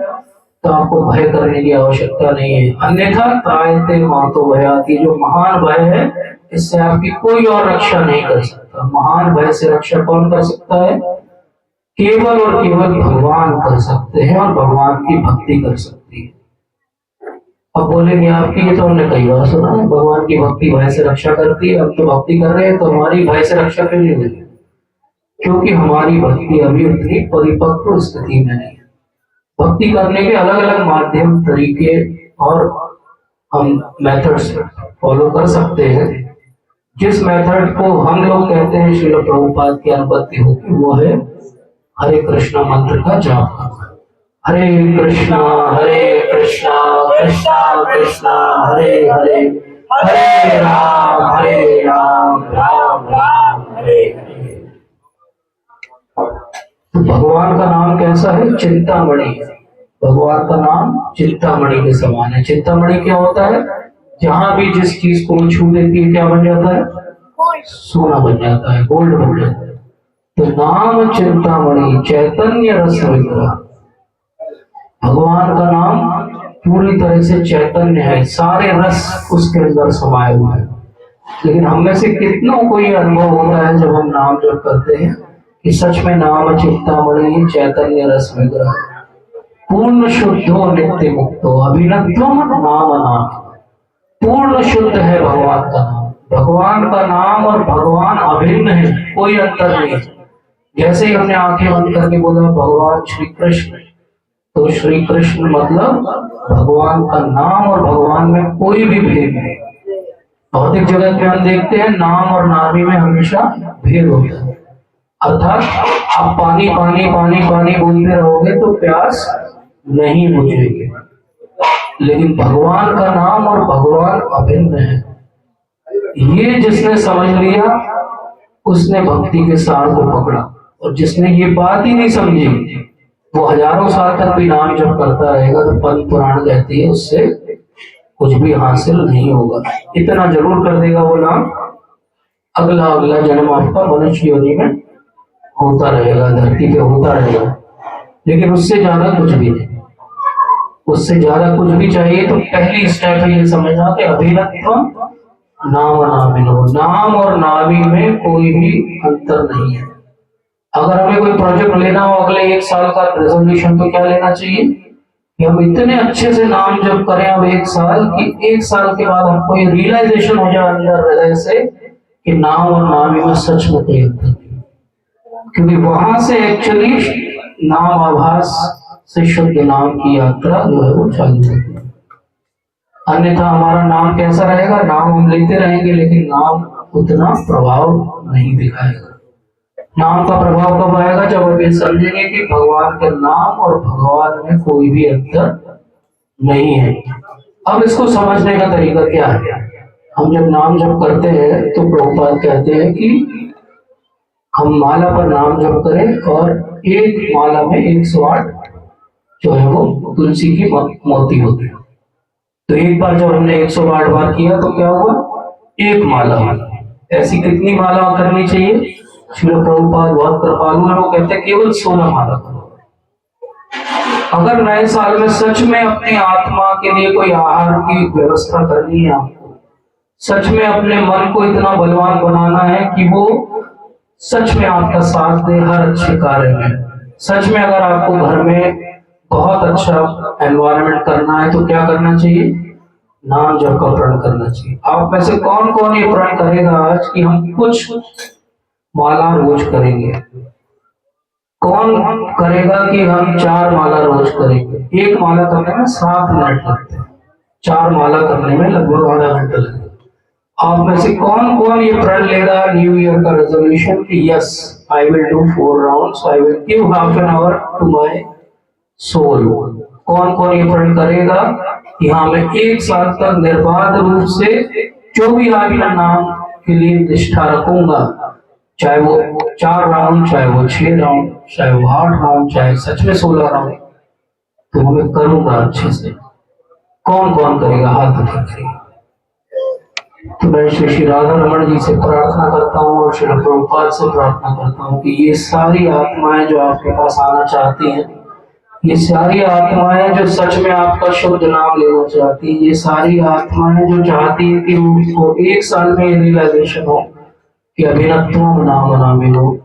तो आपको भय करने की आवश्यकता नहीं है। अन्यथा त्रायते मातो भयाति, जो महान भय है इससे आपकी कोई और रक्षा नहीं कर सकता। महान भय से रक्षा कौन कर सकता है? केवल और केवल भगवान कर सकते हैं और भगवान की भक्ति कर सकती है। अब बोलेंगे आपकी, ये तो हमने कई बार सुना है, भगवान की भक्ति भय से रक्षा करती है। अब तो भक्ति कर रहे हैं तो हमारी भय से रक्षा क्यों नहीं होगी? क्योंकि हमारी भक्ति अभी उतनी परिपक्व स्थिति में नहीं है। भक्ति करने के अलग अलग माध्यम, तरीके और हम मेथड्स फॉलो कर सकते हैं। जिस मेथड को हम लोग कहते हैं श्रील प्रभुपाद की अनुपत्ति होगी, वो है हरे कृष्णा मंत्र का जाप करना। हरे कृष्णा कृष्णा कृष्णा हरे हरे, हरे राम राम राम हरे हरे। तो भगवान का नाम कैसा है? चिंतामणि। भगवान का नाम चिंतामणि के समान है। चिंतामणि क्या होता है? जहां भी जिस चीज को छू देती है क्या बन जाता है? सोना बन जाता है, गोल्ड बन जाता है। तो नाम चिंतामणि चैतन्य रस विग्रह। भगवान का नाम पूरी तरह से चैतन्य है, सारे रस उसके अंदर समाये हुए हैं। लेकिन हम में से कितनों को ये अनुभव होता है जब हम नाम जप करते हैं कि सच में नाम चिंतामणि चैतन्य रस विग्रह पूर्ण शुद्धो नित्य मुक्तो अभिनत्वम नाम नाम। पूर्ण शुद्ध है भगवान का नाम। भगवान का नाम और भगवान अभिन्न है, कोई अंतर नहीं है। जैसे ही हमने आंखें बंद करके बोला भगवान श्री कृष्ण, तो श्री कृष्ण मतलब भगवान का नाम और भगवान में कोई भी भेद नहीं। भौतिक जगत में हम देखते हैं नाम और नामी में हमेशा भेद होता है। अर्थात आप पानी पानी पानी पानी बोलते रहोगे तो प्यास नहीं बुझेगी। लेकिन भगवान का नाम और भगवान अभिन्न है। ये जिसने समझ लिया उसने भक्ति के सार को पकड़ा, और जिसने ये बात ही नहीं समझी वो हजारों साल तक भी नाम जप करता रहेगा तो पद्म पुराण कहती है उससे कुछ भी हासिल नहीं होगा। इतना जरूर कर देगा वो नाम, अगला अगला जन्म आपका मनुष्य योनि में होता रहेगा, धरती पे होता रहेगा। लेकिन उससे ज्यादा कुछ भी नहीं, उससे ज्यादा कुछ भी चाहिए तो पहली स्टेप है ये समझना कि अभिनत्व नाम नामिनो, नाम और नामी में कोई भी अंतर नहीं है। अगर हमें कोई प्रोजेक्ट लेना हो अगले 1 साल का रेजोल्यूशन, तो क्या लेना चाहिए कि हम इतने अच्छे से नाम जप करें अब 1 साल कि 1 साल के बाद हमको ये रियलाइजेशन हो जाए अंदर हृदय से कि नाम और नामी में सच में कोई अंतर नहीं। क्योंकि वहां से एक्चुअली नाम आभास से शुद्ध नाम की यात्रा जो है वो चालू होती है। अन्यथा हमारा नाम कैसा रहेगा? नाम हम लेते रहेंगे लेकिन नाम उतना प्रभाव नहीं दिखाएगा। नाम का प्रभाव कब आएगा? जब हम ये समझेंगे कि भगवान के नाम और भगवान में कोई भी अंतर नहीं है। अब इसको समझने का तरीका क्या है? हम जब नाम जप करते हैं तो प्रभुपाद कहते हैं कि हम माला पर नाम जप करें और एक माला में 108 जो है वो तुलसी की मोती होती है। तो एक बार जब हमने 108 बार किया तो क्या हुआ? एक माला। ऐसी कितनी माला करनी चाहिए? श्रील प्रभुपाद बहुत कृपालु है, वो कहते हैं केवल 16 माला करो। अगर नए साल में सच में अपनी आत्मा के लिए कोई आहार की व्यवस्था करनी है, आपको सच में अपने मन को इतना बलवान बनाना है कि वो सच में आपका साथ दे हर अच्छे कार्य में। सच में अगर आपको घर में बहुत अच्छा एनवायरनमेंट करना है तो क्या करना चाहिए? नाम जप का प्रण करना चाहिए। आप में से कौन कौन ये प्रण करेगा आज कि हम कुछ माला रोज करेंगे? कौन करेगा कि हम 4 माला रोज करेंगे? एक माला करने में 7 मिनट लगते हैं, 4 माला करने में लगभग आधा घंटा लगेगा। आप में से कौन कौन ये प्रण लेगा न्यू ईयर का रेजोल्यूशन कि yes I will do 4 rounds, I will give half an hour to my soul? कौन कौन ये प्रण करेगा कि हाँ मैं 1 साल तक निर्बाध रूप से जो भी आज मैं नाम के लिए निष्ठा रखूंगा, चाहे वो 4 राउंड, चाहे वो 6 राउंड, चाहे वो 8 राउंड, चाहे सच में 16 राउंड, तो मैं करूंगा अच्छे से। कौन कौन करेगा, हाथ उठा करेगा। तो मैं श्री राधा रमन जी से प्रार्थना करता हूँ और श्री प्रभुपाद से प्रार्थना करता हूँ कि ये सारी आत्माएं जो आपके पास आना चाहती हैं, ये सारी आत्माएं जो सच में आपका शुद्ध नाम लेना चाहती है, ये सारी आत्माएं जो चाहती है कि उनको 1 साल में रियलाइजेशन हो कि अभिनत्वम नाम नामे हो,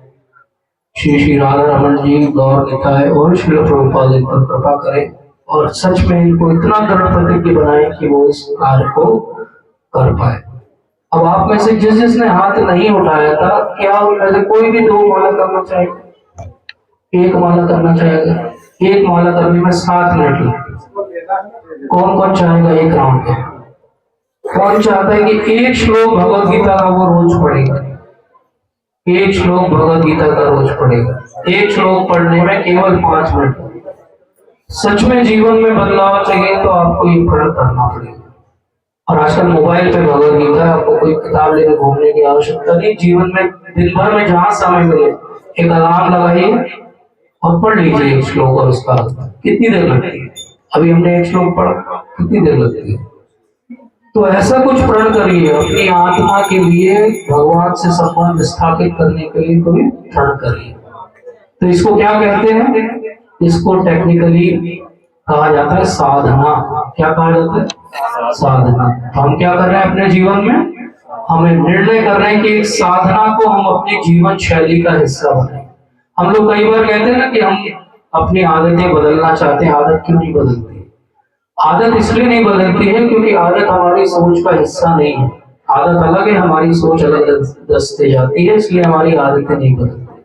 श्री श्री राधा रमन जी गौर निकाय और श्री प्रभुपाद इन पर कृपा करें और सच में इनको इतना दृढ़ प्रतिज्ञ बनाए कि वो इस कार्य को कर पाए। अब आप में से जिस जिसने हाथ नहीं उठाया था, क्या उनमें से कोई भी 2 माला करना चाहेगा, 1 माला करना चाहेगा? 1 माला करने में 7 मिनट लगते। कौन कौन चाहेगा 1 राउंड का? कौन चाहता है कि 1 श्लोक भगवत गीता का वो रोज पढ़ेगा? 1 श्लोक भगवत गीता का रोज पढ़ेगा। 1 श्लोक पढ़ने में केवल 5 मिनट। सच में जीवन में बदलाव चाहिए तो आपको ये प्रण करना पड़ेगा। और आजकल मोबाइल पे भगवत गीता, आपको कोई किताब लेकर घूमने की आवश्यकता नहीं। जीवन में दिन भर में जहां समय मिले एक अलार्म लगाइए और पढ़ लीजिए 1 श्लोक। और उसका कितनी देर लगती है? अभी हमने 1 श्लोक पढ़ा, कितनी देर लगती है? तो ऐसा कुछ प्रण करिए अपनी आत्मा के लिए, भगवान से संबंध स्थापित करने के लिए कोई प्रण करिए। तो इसको क्या कहते हैं? इसको टेक्निकली कहा जाता है साधना। क्या कहा जाता है? साधना। तो हम क्या कर रहे हैं अपने जीवन में? हमें निर्णय कर रहे हैं कि एक साधना को हम अपनी जीवन शैली का हिस्सा बनाएं। हम लोग कई बार कहते हैं ना कि हम अपनी आदतें बदलना चाहते हैं। आदत क्यों नहीं बदलती? आदत इसलिए नहीं बदलती है क्योंकि आदत हमारी सोच का हिस्सा नहीं है। आदत अलग है, हमारी सोच अलग दसते जाती है, इसलिए हमारी आदतें नहीं बदलती।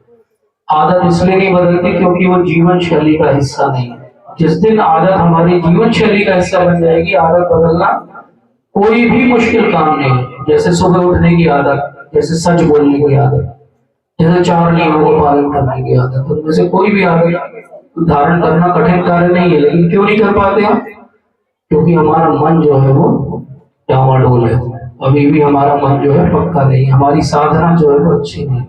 आदत इसलिए नहीं बदलती क्योंकि वो जीवन शैली का हिस्सा नहीं है। जिस दिन आदत हमारी जीवन शैली का हिस्सा बन जाएगी, आदत बदलना कोई भी मुश्किल काम नहीं है। जैसे सुबह उठने की आदत, जैसे सच बोलने की आदत, जैसे 4 नियमों को पालन करने की आदत, उनमें से कोई भी आदत धारण करना कठिन कार्य नहीं है। लेकिन क्यों नहीं कर पाते हम? क्योंकि हमारा मन जो है वो डामाडोल है। अभी भी हमारा मन जो है पक्का नहीं, हमारी साधना जो है वो अच्छी नहीं।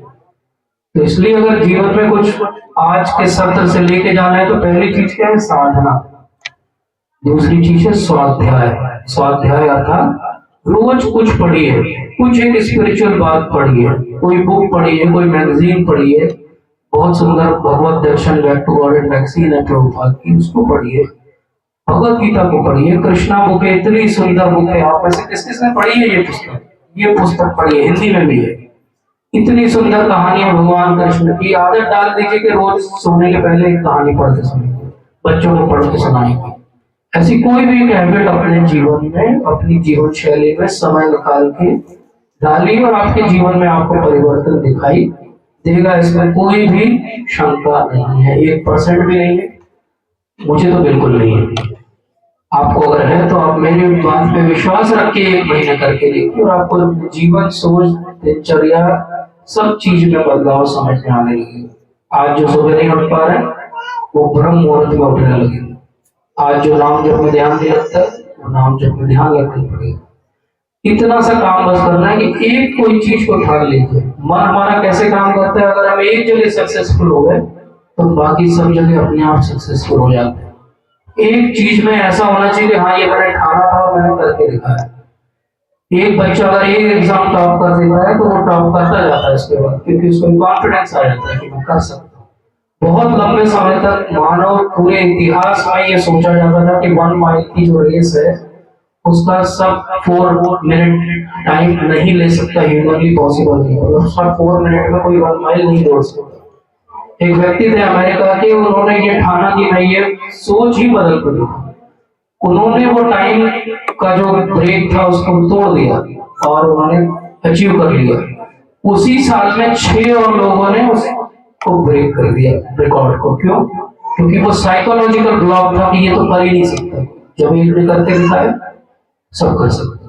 तो इसलिए अगर जीवन में कुछ आज के सत्र से लेके जाना है तो पहली चीज क्या है? साधना। दूसरी चीज है स्वाध्याय। स्वाध्याय अर्थात रोज कुछ पढ़िए, कुछ एक स्पिरिचुअल बात पढ़िए, कोई बुक पढ़िए, कोई मैगजीन पढ़िए। बहुत सुंदर भगवत दर्शन बैक टू गॉड मैगजीन है प्रभुपाद की, उसको पढ़िए। भगवत गीता को पढ़िए। कृष्णा बुक है, इतनी सुंदर बुक है। आप में से किस किसने पढ़ी है ये पुस्तक? ये पुस्तक पढ़िए, हिंदी में भी है। इतनी सुंदर कहानियां भगवान कृष्ण की। आदत डाल दीजिए कि रोज सोने के पहले एक कहानी पढ़ के सुनेंगे, बच्चों को पढ़ के सुनाएंगे। ऐसी कोई भी एक हैबिट अपने जीवन में, अपनी जीवन शैली में समय निकाल के डालिए और आपके जीवन में आपको परिवर्तन दिखाई देगा। इसमें कोई भी शंका नहीं है, 1% भी नहीं है। मुझे तो बिल्कुल नहीं है। आपको अगर है तो आप मेरी बात पे विश्वास रख के 1 महीने करके देखिए और आपको जीवन, सोच, दिनचर्या, सब चीज में बदलाव समझ में आने लगेगा। आज जो सुबह नहीं उठ पा रहे वो ब्रह्म मुहूर्त में उठने लगेगा। आज जो नाम जप में ध्यान नहीं रखता वो नाम जप में ध्यान रखना पड़ेगा। इतना सा काम बस करना है कि एक कोई चीज को ठान लीजिए। मन हमारा कैसे काम करता है? अगर हम एक जगह सक्सेसफुल हो गए तो बाकी सब जगह अपने आप सक्सेसफुल हो जाते हैं। एक चीज में ऐसा होना चाहिए कि हाँ ये मैंने ठाना था और मैंने करके दिखाया। एक बच्चा अगर एक एग्जाम टॉप कर देता है तो वो टॉप करता जाता है इसके बाद, क्योंकि उसको कॉन्फिडेंस आ जाता है कि मैं कर सकता हूँ। बहुत लंबे समय तक मानव पूरे इतिहास में ये सोचा जाता था कि 1 माइल की जो रेस है उसका सब 4 मिनट टाइम नहीं ले सकता, ह्यूमनली पॉसिबल नहीं है। उसका 4 मिनट में कोई 1 माइल नहीं दौड़ सकता। एक व्यक्ति थे अमेरिका के, उन्होंने ये ठाना कि मैं ये सोच ही बदल कर दिया। उन्होंने वो टाइम का जो ब्रेक था उसको तोड़ दिया और उन्होंने अचीव कर लिया। उसी साल में 6 और लोगों ने उसको ब्रेक कर दिया, रिकॉर्ड को। क्यों? क्योंकि वो साइकोलॉजिकल ब्लॉक था कि ये तो कर ही नहीं सकता। जब एक ने करके दिखाया सब कर सकते।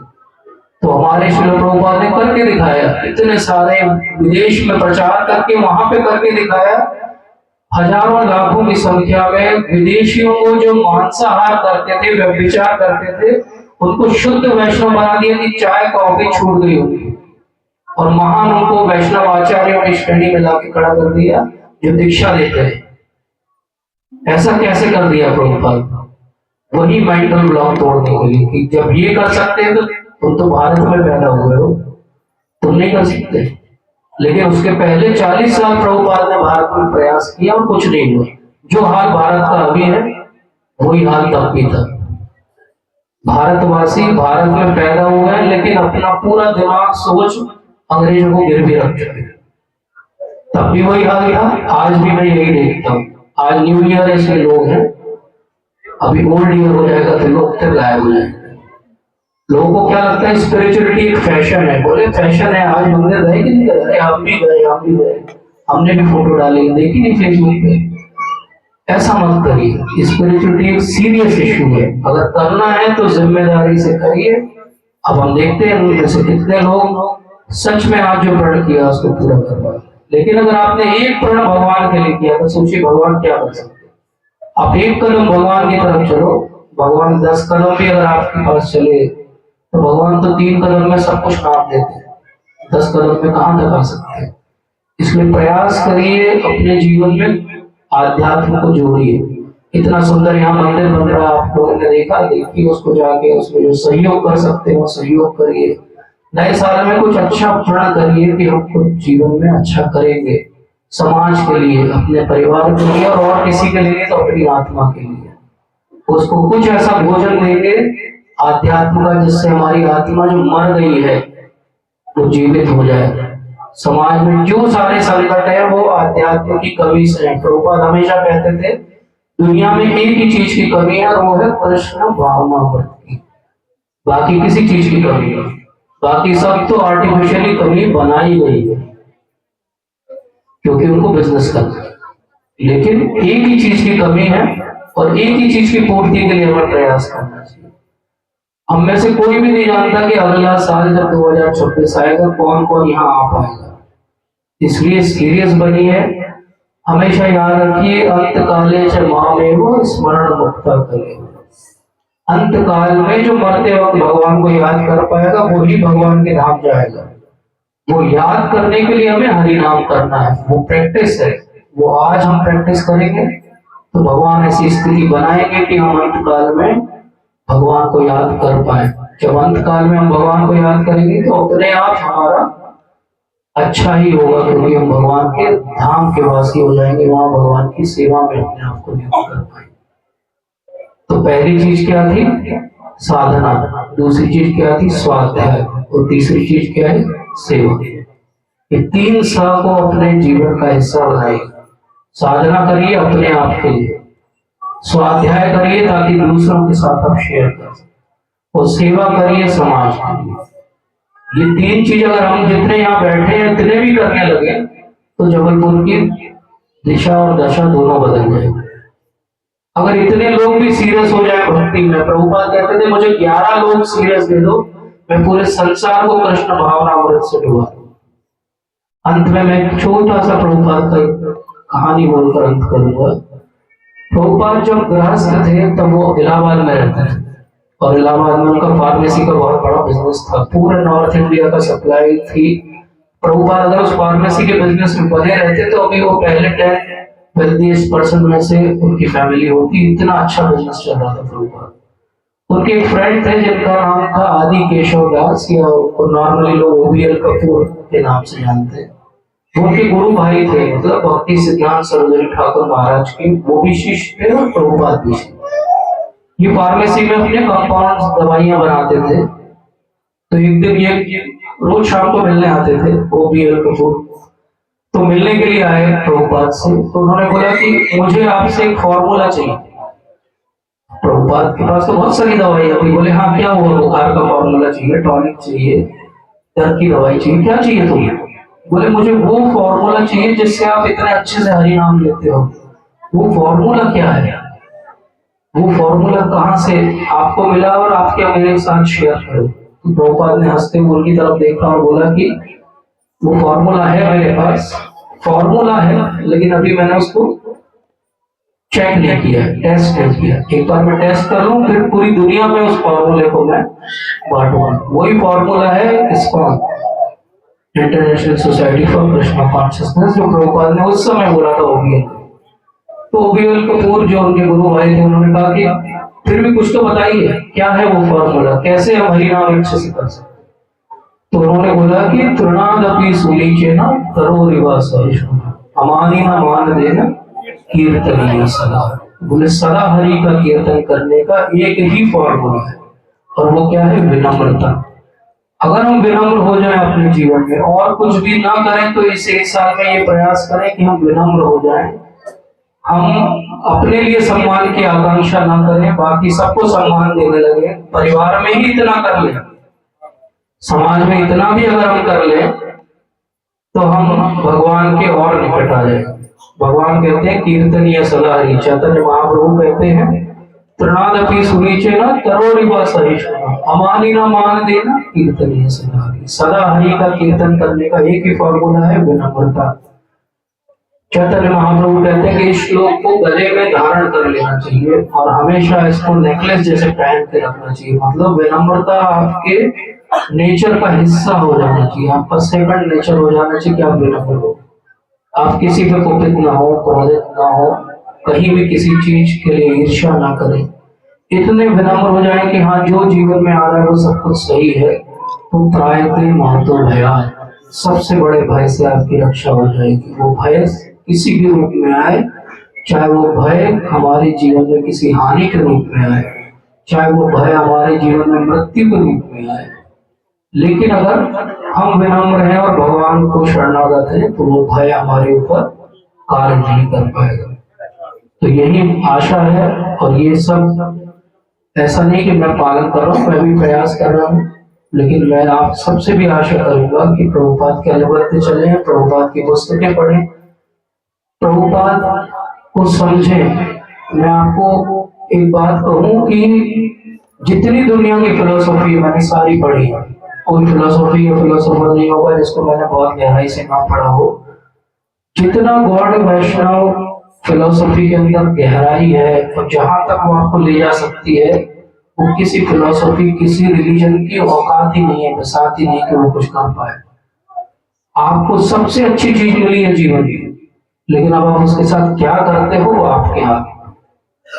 तो हमारे श्री प्रभुपाद ने करके दिखाया, इतने सारे विदेश में प्रचार करके वहां पे करके दिखाया हजारों लाखों की संख्या में विदेशियों को जो मांसाहार करते थे, व्यभिचार करते थे, उनको शुद्ध वैष्णव बना दिया कि चाय कॉफी छूट गई होगी। और महान उनको वैष्णव आचार्यों की श्रेणी में लाके खड़ा कर दिया जो दीक्षा देते हैं। ऐसा कैसे कर दिया प्रभुपाद? वही मेंटल ब्लॉक तोड़ने के लिए कि जब ये कर सकते हैं तो तुम तो भारत में पैदा हुए हो, तुम नहीं कर सकते। लेकिन उसके पहले 40 साल प्रभुपाद ने भारत में प्रयास किया और कुछ नहीं हुआ। जो हाल भारत का अभी है वही हाल तब भी था। भारतवासी भारत में पैदा हुए हैं लेकिन अपना पूरा दिमाग सोच अंग्रेजों को गिरवी रख चुके। तब भी वही हाल था, आज भी मैं यही देखता हूँ। आज न्यू ईयर ऐसे लोग हैं, अभी ओल्ड ईयर हो जाएगा तो लोग फिर गायब हो जाएंगे। लोगों को क्या लगता है स्पिरिचुअलिटी एक फैशन है। बोले फैशन है, आज मंदिर गए कि नहीं गए? हम भी गए, हम भी गए, हमने भी फोटो डाली, देखी नहीं फेसबुक पे। ऐसा मत करिए, स्पिरिचुअलिटी एक सीरियस इशू है। अगर करना है तो जिम्मेदारी से करिए। अब हम देखते हैं उनमें से कितने लोग सच में आज जो प्रण किया उसको पूरा कर पाए। लेकिन अगर आपने एक प्रण भगवान के लिए किया तो सोचिए भगवान क्या कर सकते। आप एक कदम भगवान की तरफ चलो, भगवान 10 कदम भी अगर आपके पास चले तो भगवान तो 3 कदम में सब कुछ नाप देते हैं, 10 कदम में कहां तक आ सकते हैं। इसलिए प्रयास करिए अपने जीवन में आध्यात्म को जोड़िए। इतना सुंदर यहाँ मंदिर बन रहा है, आप लोगों ने देखा, देखिए उसको जाके उसमें जो सहयोग कर सकते हो सहयोग करिए। नए साल में कुछ अच्छा प्रण करिए कि हम कुछ जीवन में अच्छा करेंगे, समाज के लिए, अपने परिवार के लिए और किसी के लिए तो अपनी आत्मा के लिए। उसको कुछ ऐसा भोजन देंगे आध्यात्म का जिससे हमारी आत्मा जो मर गई है वो जीवित हो जाए। समाज में जो सारे संकट है वो आध्यात्म की कमी से है। प्रभुपाद हमेशा कहते थे दुनिया में एक ही चीज की कमी है और वो है कृष्ण भावनामृत की, बाकी किसी चीज की कमी नहीं। बाकी सब तो आर्टिफिशियली कमी बनाई गई है क्योंकि उनको बिजनेस करना है। लेकिन एक ही चीज की कमी है और एक ही चीज की पूर्ति के लिए हमें प्रयास करना चाहिए। हम में से कोई भी नहीं जानता कि अगला साल जब 2026 आएगा कौन कौन यहाँ आ पाएगा। इसलिए सीरियस बनिए, हमेशा याद रखिए अंत काले च मामेव स्मरण मुक्ता करे। अंत काल में जो मरते वक्त भगवान को याद कर पाएगा वही भगवान के धाम जाएगा। वो याद करने के लिए हमें हरि नाम करना है, वो प्रैक्टिस है। वो आज हम प्रैक्टिस करेंगे तो भगवान ऐसी स्थिति बनाएंगे कि हम अंत काल में भगवान को याद कर पाए। जब अंत काल में हम भगवान को याद करेंगे तो अपने आप हमारा अच्छा ही होगा क्योंकि हम भगवान के धाम के वासी हो जाएंगे, वहां भगवान की सेवा में अपने आप को नियुक्त कर पाएंगे। तो पहली चीज क्या थी? साधना। दूसरी चीज क्या थी? स्वाध्याय। और तीसरी चीज क्या है? सेवा। ये 3 सा को अपने जीवन का हिस्सा बनाइए। साधना करिए अपने आप के लिए, स्वाध्याय करिए ताकि दूसरों के साथ आप शेयर कर सकें, और सेवा करिए समाज के लिए। ये 3 चीज अगर हम जितने यहाँ बैठे हैं इतने भी करने लगे तो जबलपुर की दिशा और दशा दोनों बदल जाएगी। अगर इतने लोग भी सीरियस हो जाए भक्ति में, प्रभुपाद कहते थे मुझे 11 लोग सीरियस दे दो, मैं पूरे संसार को कृष्ण भावनामृत से डुबा दूं। अंत में मैं छोटा सा प्रभुपाद का कहानी बोलकर अंत करूंगा। प्रभुपाद जब गृहस्थ थे तब वो इलाहाबाद में रहते थे और इलाहाबाद में उनका फार्मेसी का बहुत बड़ा बिजनेस था, पूरे नॉर्थ इंडिया का सप्लाई थी। प्रभुपाद अगर उस फार्मेसी के बिजनेस में बने रहते तो अभी वो पहले 10 वेल्थीएस्ट पर्सन में से उनकी फैमिली होती। इतना अच्छा बिजनेस चल रहा था प्रभुपाद। उनके एक फ्रेंड थे जिनका नाम था आदि केशव दास, या नॉर्मली लोग ओबीएल कपूर के नाम से जानते हैं। वो उनके गुरु भाई थे, मतलब भक्ति सिद्धांत सरस्वती ठाकुर महाराज के, वो भी शिष्य थे और प्रभुपाद भी थे। ये फार्मेसी में अपने कंपाउंड दवाइयां बनाते थे। तो एक दिन ये रोज शाम को मिलने आते थे ओबीएल कपूर। तो मिलने के लिए आए प्रभुपाद से, तो उन्होंने बोला कि मुझे आपसे एक फॉर्मूला चाहिए। प्रभुपाद के पास तो बहुत सारी दवाइयां थी। बोले हाँ क्या हुआ? बुखार का फॉर्मूला चाहिए, टॉनिक चाहिए, दर्द की दवाई चाहिए, क्या चाहिए तुम्हें? बोले मुझे वो फॉर्मूला चाहिए जिससे आप इतने अच्छे से हरि नाम लेते हो। वो फॉर्मूला क्या है? वो फॉर्मूला कहाँ से आपको मिला और आप क्या मेरे साथ शेयर करो। तो प्रभुपाद ने हंसते हुए उनकी तरफ देखा और बोला कि वो फॉर्मूला है मेरे पास, फॉर्मूला है लेकिन अभी मैंने उसको चेक नहीं किया, टेस्ट नहीं किया। एक बार मैं टेस्ट कर लूं फिर पूरी दुनिया में उस फॉर्मूले को मैं बांटूंगा। वही फॉर्मूला है ISKCON, international society for Krishna consciousness, जो प्रभुपाद ने उस समय बोला था ओबीएल। तो ओबीएल कपूर जो उनके गुरु भाई थे, उन्होंने कहा कि फिर भी कुछ तो बताइए, क्या है वो फॉर्मूला, कैसे हम हरिनाम अच्छे से कर सकते। तो उन्होंने बोला कि तृणादपि सुलीचेन तरोरिव सहिष्णुना अमानी न मान देना कीर्तनीय सदा। बोले सदा हरि का कीर्तन करने का एक ही फॉर्मूला है, और वो क्या है? विनम्रता। अगर हम विनम्र हो जाएं अपने जीवन में और कुछ भी ना करें तो इस एक साल में ये प्रयास करें कि हम विनम्र हो जाएं। हम अपने लिए सम्मान की आकांक्षा ना करें, बाकी सबको सम्मान देने लगे। परिवार में ही इतना कर लें, समाज में इतना भी अगर हम कर लें तो हम भगवान के और निकट आ जाएंगे। भगवान कहते हैं कीर्तनीय सदा हरि। चैतन्य महाप्रभु कहते हैं तृणादपि सुनीचेन तरोरिव सहिष्णुना अमानी न मान देना कीर्तनीय सदा हरि। सदा हरि का कीर्तन करने का एक ही फॉर्मूला है, विनम्रता। चैतन्य महाप्रभु कहते हैं कि इस श्लोक को गले में धारण कर लेना चाहिए और हमेशा इसको नेकलेस जैसे पहन के रखना चाहिए। मतलब विनम्रता आपके नेचर का हिस्सा हो जाना चाहिए, आपका सेकंड नेचर हो जाना चाहिए कि आप विनम्र हो। आप किसी पे कुपित ना हो, क्रोधित ना हो, कहीं भी किसी चीज के लिए ईर्ष्या ना करें। इतने विनम्र हो जाए कि हाँ, जो जीवन में आ रहा है वो सब कुछ सही है, तो त्रायते महतो भया, सबसे बड़े भय से आपकी रक्षा हो जाएगी। वो भय किसी भी रूप में आए, चाहे वो भय हमारे जीवन में किसी हानि के रूप में आए, चाहे वो भय हमारे जीवन में मृत्यु के रूप में आए, लेकिन अगर हम विनम्र हैं और भगवान को शरणागत हैं तो वो भय हमारे ऊपर कार्य नहीं कर पाएगा। तो यही आशा है, और ये सब ऐसा नहीं कि मैं पालन कर रहा हूँ, मैं भी प्रयास कर रहा हूँ, लेकिन मैं आप सबसे भी आशा करूंगा कि प्रभुपाद के अनुगत्य चलें, प्रभुपाद की पुस्तकें पढ़ें, प्रभुपाद को समझें। मैं आपको एक बात कहूं कि जितनी दुनिया की फिलोसॉफी मैंने सारी पढ़ी है, कोई फिलोसॉफी या फिलोसोफर नहीं होगा जिसको मैंने बहुत गहराई से ना पढ़ा हो। जितना गौड़ वैष्णव फिलोसॉफी के अंदर गहराई है और जहां तक वो आपको ले जा सकती है, वो किसी फिलोसॉफी किसी रिलीजन की औकात ही नहीं है, बसात ही नहीं कि वो कुछ कर पाए। आपको सबसे अच्छी चीज मिली है जीवन की, लेकिन अब आप उसके साथ क्या करते हो वो आपके हाथ।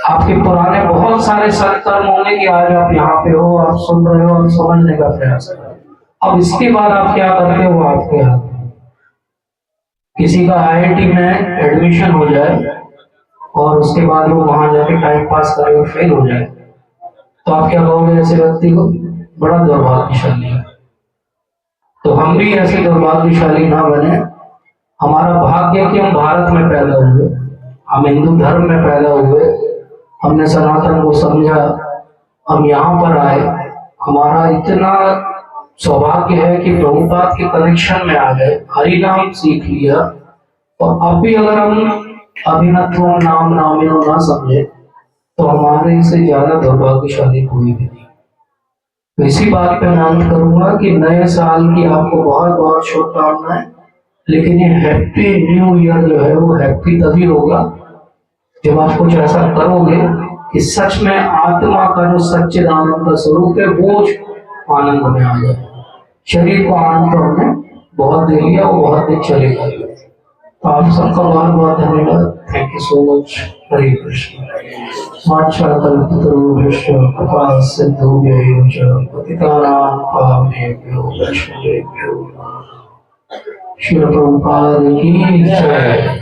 आपके पुराने बहुत सारे सत्कर्म होंगे कि आज आप यहाँ पे हो, आप सुन रहे हो, आप समझने का प्रयास कर रहे हो। अब इसके बाद आप क्या करते हो वो आपके हाथ। किसी का आईआईटी में एडमिशन हो जाए और उसके बाद वो वहां जाके टाइम पास करे और फेल हो जाए, तो आप क्या कहोगे ऐसे व्यक्ति को? बड़ा दुर्भाग्यशाली है। तो हम भी ऐसे दुर्भाग्यशाली ना बने। हमारा भाग्य कि हम भारत में पैदा हुए, हम हिंदू धर्म में पैदा हुए, हमने सनातन को समझा, हम यहाँ पर आए। हमारा इतना सौभाग्य है कि प्रभुपाद के कनेक्शन में आ गए, हरि नाम सीख लिया, और अब भी अगर हम अभिनत्व नाम नामिनो ना समझे तो हमारे से ज्यादा दुर्भाग्यशाली कोई भी नहीं। तो इसी बात पे मैं अंत करूंगा कि नए साल की आपको बहुत बहुत शुभकामनाएं। लेकिन ये हैप्पी न्यू ईयर जो है वो हैप्पी तभी होगा जब आप कुछ ऐसा करोगे कि सच में आत्मा का जो सच्चिदानंद का स्वरूप है वो आनंद में आ जाए। शरीर को आनंद तो हमने बहुत दे लिया, वो बहुत दिन चलेगा। तो आप सबका बहुत बहुत धन्यवाद। Thank you so much. Hare Krishna. कल्पतरुभ्यश्च कृपा सिन्धुभ्यैव च पतितानां पावनेभ्यो वैष्णवेभ्यो नमः। श्रील प्रभुपाद की जय।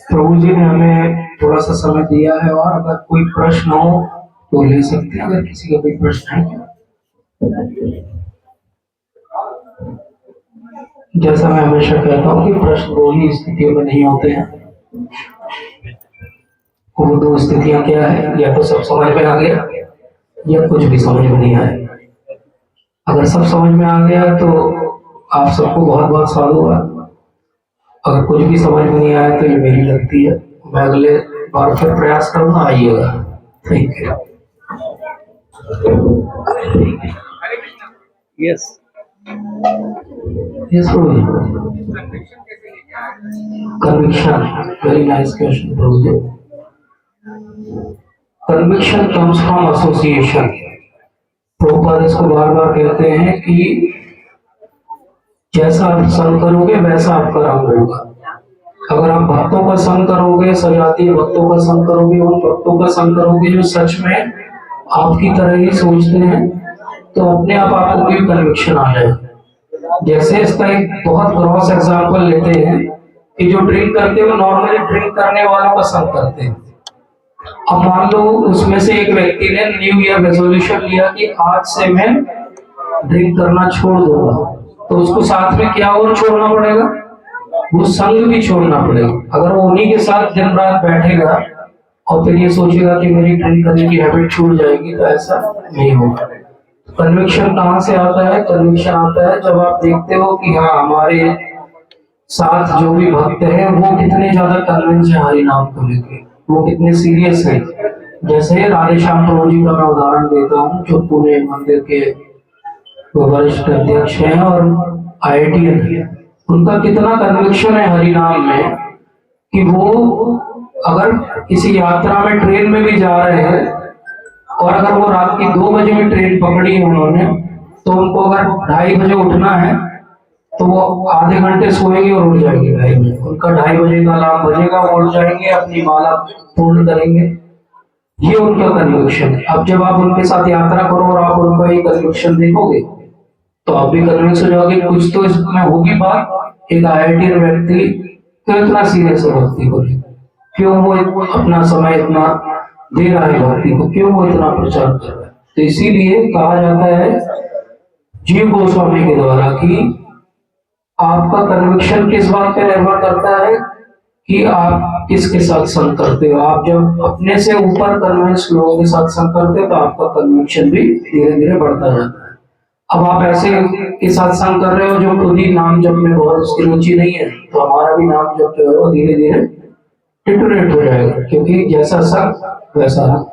प्रभु जी ने हमें थोड़ा सा समय दिया है, और अगर कोई प्रश्न हो तो ले सकते हैं। अगर किसी का कोई प्रश्न है, जैसा मैं हमेशा कहता हूँ कि प्रश्न दो ही स्थितियों में नहीं होते हैं। वो दो स्थितियां क्या है? या तो सब समझ में आ गया या कुछ भी समझ में नहीं आया। अगर सब समझ में आ गया तो आप सबको बहुत बहुत साधुवाद। अगर कुछ भी समझ में नहीं आया तो ये मेरी गलती है, मैं अगले बार फिर प्रयास करूंगा, आइएगा। Thank you. Yes yes conviction, very nice question Prabhu. Conviction comes from association. Prabhupada इसको बार बार कहते हैं कि जैसा आप संग करोगे वैसा आपका रंग होगा। अगर आप भक्तों का संग करोगे, सजातीय भक्तों का संग करोगे, उन भक्तों का संग करोगे जो सच में आपकी तरह ही सोचते हैं, तो अपने आप आपको भी कन्विक्शन आ जाएगा। जैसे इसका एक बहुत क्रॉस एग्जांपल लेते हैं कि जो ड्रिंक करते हैं वो नॉर्मली ड्रिंक करने वालों का संग करते हैं। अब मान लो उसमें से एक व्यक्ति ने न्यू ईयर रेजोल्यूशन लिया कि आज से मैं ड्रिंक करना छोड़ दूंगा, तो उसको साथ में क्या और छोड़ना पड़ेगा, वो संग भी छोड़ना पड़ेगा। अगर वो उन्हीं के साथ दिन रात बैठेगा और फिर ये सोचेगा कि मेरी ड्रिंक करने की हैबिट छूट जाएगी, तो ऐसा नहीं होगा। कन्विक्शन कहाँ से आता है? कन्विक्शन आता है जब आप देखते हो कि हाँ, हमारे साथ जो भी भक्त हैं वो कितने ज्यादा कन्विंस है हरि नाम को लेके, वो कितने सीरियस है। जैसे राधे श्याम प्रभु जी का मैं उदाहरण देता हूँ, जो पुणे मंदिर के वरिष्ठ अध्यक्ष हैं और IITian है। उनका कितना कन्विक्शन है हरि नाम में कि वो अगर किसी यात्रा में ट्रेन में भी जा रहे हैं और अगर वो रात की 2 बजे में ट्रेन पकड़ी है उन्होंने, तो उनको अगर 2:30 बजे उठना है तो वो आधे घंटे सोएंगे और उठ जाएंगे 2:30 बजे। उनका 2:30 बजे का अलार्म बजेगा, वो उठ जाएंगे, अपनी माला पूर्ण करेंगे। ये उनका कन्विक्शन है। अब जब आप उनके साथ यात्रा करो और आप उनका ये कन्विक्शन देखोगे तो आप भी कन्विंस हो जाओगे कुछ तो इसमें होगी बात। एक IITian व्यक्ति क्यों इतना सीरियस है भक्ति को लेकर, क्यों वो अपना समय इतना दे रहा है भक्ति को, क्यों वो इतना प्रचार कर रहा है। तो इसीलिए कहा जाता है जीव गोस्वामी के द्वारा कि आपका कन्विक्शन किस बात पे निर्भर करता है कि आप किसके साथ संग करते हो। आप जब अपने से ऊपर कन्विंस लोगों के साथ संग करते हो तो आपका कन्विक्शन भी धीरे धीरे बढ़ता जाता है। अब आप ऐसे के साथ संग कर रहे हो जो खुद ही नाम जप में बहुत उसकी रुचि नहीं है, तो हमारा भी नाम जप जो है वो धीरे धीरे डिटोरेट हो जाएगा, क्योंकि जैसा संग वैसा रंग।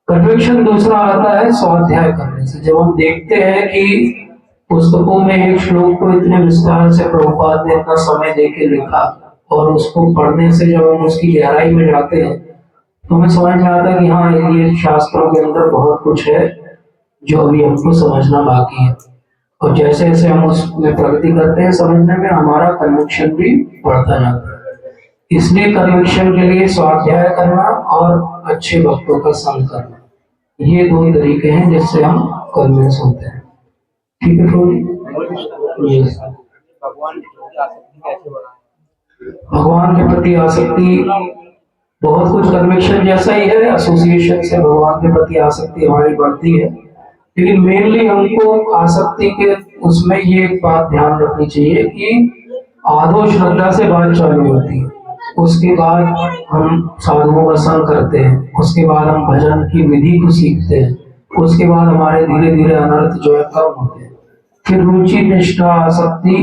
कन्विक्शन दूसरा आता है स्वाध्याय करने से। जब हम देखते हैं कि पुस्तकों में एक श्लोक को इतने विस्तार से प्रभुपाद ने इतना समय देके लिखा और उसको पढ़ने से जब हम उसकी गहराई में जाते हैं तो हमें समझ में आता है कि हाँ, ये शास्त्रों के अंदर बहुत कुछ है जो अभी हमको समझना बाकी है। और जैसे जैसे हम उसमें प्रगति करते हैं समझने में, हमारा कन्विक्शन भी बढ़ता जाता है। इसलिए कन्विक्शन के लिए स्वाध्याय करना और अच्छे भक्तों का संग करना, ये 2 तरीके हैं जिससे हम कन्विंस होते हैं। ठीक है भगवान के प्रति आसक्ति बहुत कुछ कन्विक्शन जैसा ही है, एसोसिएशन से भगवान के प्रति आसक्ति हमारी बढ़ती है। लेकिन मेनली हमको आसक्ति के उसमें ये एक बात ध्यान रखनी चाहिए कि आदो श्रद्धा से बात चालू होती है, उसके बाद हम साधुओं का संग करते हैं, उसके बाद हम भजन की विधि को सीखते हैं, उसके बाद हमारे धीरे धीरे अनर्थ जो है कम होते हैं। फिर रुचि, निष्ठा, आसक्ति,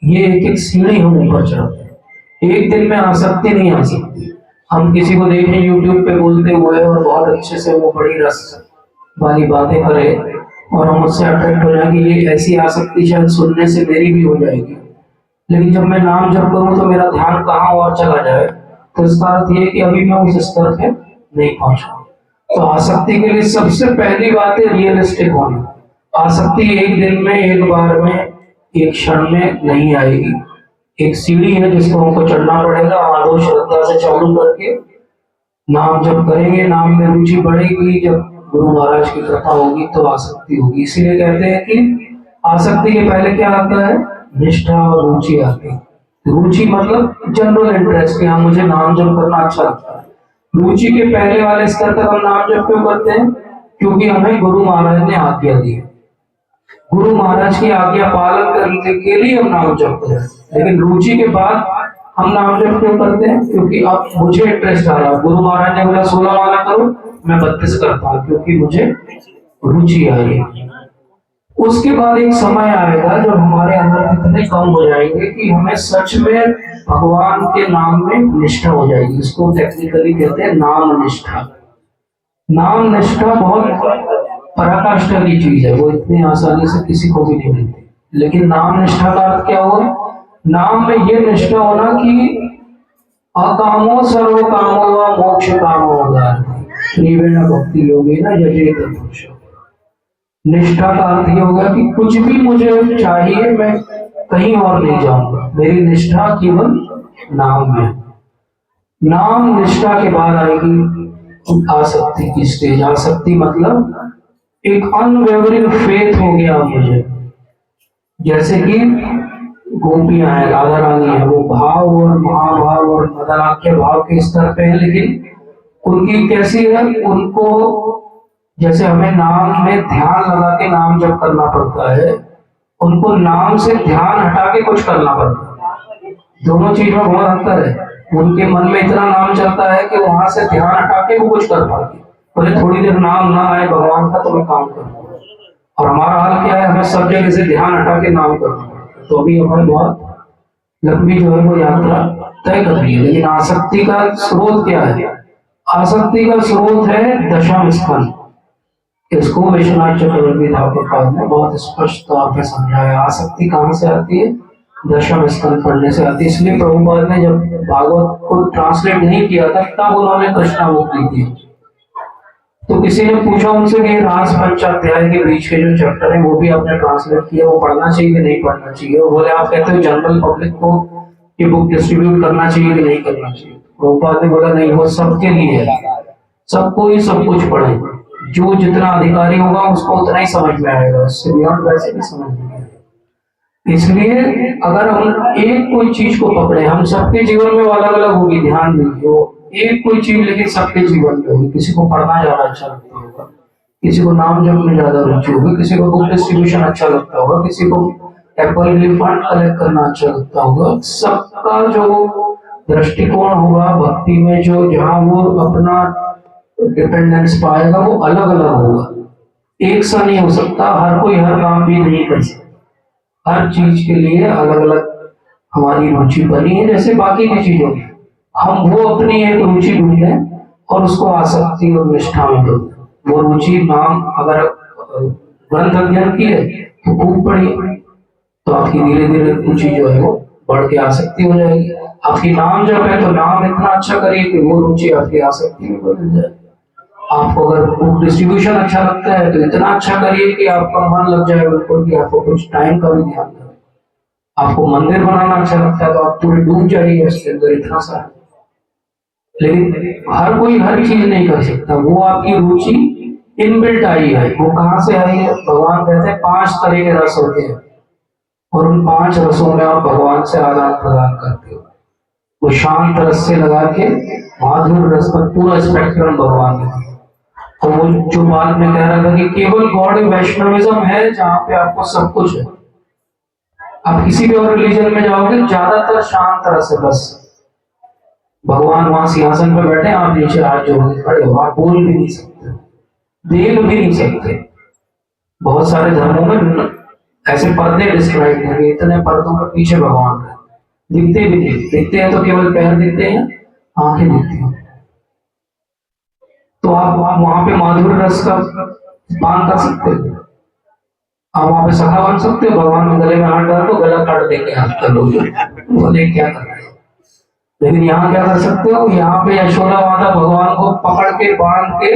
ये एक एक सीढ़ी हम ऊपर चढ़ते हैं। एक दिन में आसक्ति नहीं आ सकती। हम किसी को देखें YouTube पे बोलते हुए और बहुत अच्छे से वो बड़ी रस वाली बातें करे और हम उससे अट्रैक्ट हो जाएंगे, ये ऐसी आसक्ति शायद सुनने से मेरी भी हो जाएगी। लेकिन जब मैं नाम जप करूं तो मेरा ध्यान कहाँ और चला जाए, तो इसका अर्थ ये कि अभी मैं उस स्तर पे नहीं पहुंचा। तो आसक्ति के लिए सबसे पहली बात है रियलिस्टिक होना। आसक्ति एक दिन में, एक बार में, एक क्षण में नहीं आएगी। एक सीढ़ी है जिसको हमको चढ़ना पड़ेगा। आदो श्रद्धा से चालू करके नाम जब करेंगे, नाम में रुचि बढ़ेगी, जब गुरु महाराज की कृपा होगी तो आसक्ति होगी। इसीलिए कहते हैं कि आसक्ति के पहले क्या आता है? निष्ठा और रुचि आती है। रुचि मतलब जनरल इंटरेस्ट, कि हाँ मुझे नाम जप करना अच्छा लगता है। रुचि के पहले वाले स्तर तक हम नाम जप क्यों करते हैं? क्योंकि हमें गुरु महाराज ने आज्ञा दी है। गुरु महाराज की आज्ञा पालन करने के लिए हम नाम जप करते हैं। लेकिन रुचि के बाद हम नाम जप क्यों करते हैं? क्योंकि अब मुझे इंटरेस्ट आ रहा है। गुरु महाराज ने बोला 16 माला करो, मैं 32 करता हूँ क्योंकि मुझे रुचि आ रही है। उसके बाद एक समय आएगा जब हमारे अंदर इतने कम हो जाएंगे कि हमें सच में भगवान के नाम में निष्ठा हो जाएगी। इसको टेक्निकली कहते हैं नाम निष्ठा। नाम निष्ठा बहुत पराकाष्ठा की चीज है, वो इतनी आसानी से किसी को भी नहीं मिलती। लेकिन नाम निष्ठा का अर्थ क्या हुआ? नाम में ये निष्ठा होना कि अकामो सर्व कामो व मोक्ष कामो त्रिवेण भक्ति योगी ना यजेत पुरुषो। निष्ठा का अर्थ ये होगा कि कुछ भी मुझे चाहिए, मैं कहीं और नहीं जाऊंगा, मेरी निष्ठा केवल नाम में। नाम निष्ठा के बाद आएगी आसक्ति की स्टेज। आसक्ति मतलब एक अनवेवरिंग फेथ हो गया मुझे। जैसे कि गोपियां हैं, राधा रानी है, वो भाव और महाभाव और मदनाख्य भाव के स्तर पे है, लेकिन उनकी कैसी है, उनको जैसे हमें नाम में ध्यान लगा के नाम जप करना पड़ता है, उनको नाम से ध्यान हटा के कुछ करना पड़ता है। दोनों चीज में बहुत अंतर है। उनके मन में इतना नाम चलता है कि वहां से ध्यान हटा के वो कुछ कर पाते। बोले थोड़ी देर नाम ना आए भगवान का तो मैं काम करूँ। और हमारा हाल क्या है, हमें सब जगह से ध्यान हटा के नाम करना पड़ता है। तो अभी हमें बहुत लंबी जो है वो यात्रा तय करनी है। लेकिन आसक्ति का स्रोत क्या है? आसक्ति का स्रोत है दशम स्कंद। इसको विश्वनाथ चक्रवर्ती ठाकुर ने बहुत स्पष्ट तौर पर समझाया। आसक्ति कहाँ से आती है? दशम स्कंद पढ़ने से आती है। इसलिए प्रभुपाद ने जब भागवत को ट्रांसलेट नहीं किया था तब उन्होंने कृष्णावृत्ति दी। तो किसी ने पूछा उनसे कि रास पंचाध्याय के बीच के जो चैप्टर है वो भी आपने ट्रांसलेट किया, वो पढ़ना चाहिए कि नहीं पढ़ना चाहिए? वो बोले आप कहते हो जनरल पब्लिक को ये बुक डिस्ट्रीब्यूट करना चाहिए कि नहीं करना चाहिए? प्रभुपाद ने बोला नहीं, वो सबके लिए है, सबको ही सब कुछ पढ़े। जो जितना अधिकारी होगा उसको उतना ही समझ में आएगा, उससे बियॉन्ड वैसे भी समझ में आएगा। इसलिए अगर हम एक कोई चीज को पकड़े, हम सबके जीवन में वो अलग अलग होगी, ध्यान दीजिए, वो एक कोई चीज लेकिन सबके जीवन में होगी। किसी को पढ़ना ज्यादा अच्छा लगता होगा, किसी को नाम जप में ज्यादा रुचि होगी, किसी को बुक डिस्ट्रीब्यूशन अच्छा लगता होगा, किसी को एप्पल रिलीफ फंड कलेक्ट करना अच्छा लगता होगा। सबका जो दृष्टिकोण होगा भक्ति में, जो जहाँ वो अपना डिपेंडेंस पाएगा वो अलग अलग होगा, एक सा नहीं हो सकता। हर कोई हर काम भी नहीं कर सकता। हर चीज के लिए अलग अलग हमारी रुचि बनी है, जैसे बाकी की चीजों में हम वो अपनी एक रुचि ढूंढे और उसको आसक्ति और निष्ठा में बदलें। वो रुचि नाम अगर ग्रंथ अध्ययन की है तो खूब पढ़िए, तो आपकी धीरे धीरे रुचि जो है वो बढ़ के आसक्ति हो जाएगी। आपकी नाम जब है तो नाम इतना अच्छा करिए कि वो रुचि आपकी आसक्ति में बदल जाए। आपको अगर बुक डिस्ट्रीब्यूशन अच्छा लगता है तो इतना अच्छा करिए कि आपका मन लग जाए बिल्कुल, कि आपको कुछ टाइम का भी ध्यान रहे। आपको मंदिर बनाना अच्छा लगता है तो आप पूरे डूब जाइए उसके अंदर, इतना सारा। लेकिन हर कोई हर चीज नहीं कर सकता, वो आपकी रुचि इनबिल्ट आई है। वो कहाँ से आई है? भगवान कहते हैं 5 तरह के रस होते हैं और उन 5 रसों में आप भगवान से आदान प्रदान करते हो। वो शांत रस से लगा के माधुर रस पर पूरा स्पेक्ट्रम भगवान ने दिया। तो वो जो बात मैं कह रहा था कि केवल गॉड वैष्णविज्म है जहाँ पे आपको सब कुछ है। आप किसी भी और रिलीजन में जाओगे ज्यादातर शांत रस है बस। भगवान वहां सिंहासन पर बैठे, आप नीचे हाथ जोड़ के खड़े हो, आप बोल भी नहीं सकते, देख भी नहीं सकते। बहुत सारे धर्मों में ऐसे पर्दे डिस्क्राइब हैं, इतने पर्दों के पीछे भगवान है, दिखते भी नहीं। दिखते हैं तो केवल पैर दिखते हैं, आंखें दिखती हैं। तो आप वहां पे माधुर्य रस का पान कर सकते हो, आप वहां पे सखा बन सकते हो। भगवान के गले में हाथ डाल दो, गला काट देंगे हाथ कर लोगे, बोले क्या कर रहे हो। लेकिन यहाँ क्या कर सकते हो? यहाँ पे यशोदा माता भगवान को पकड़ के बांध के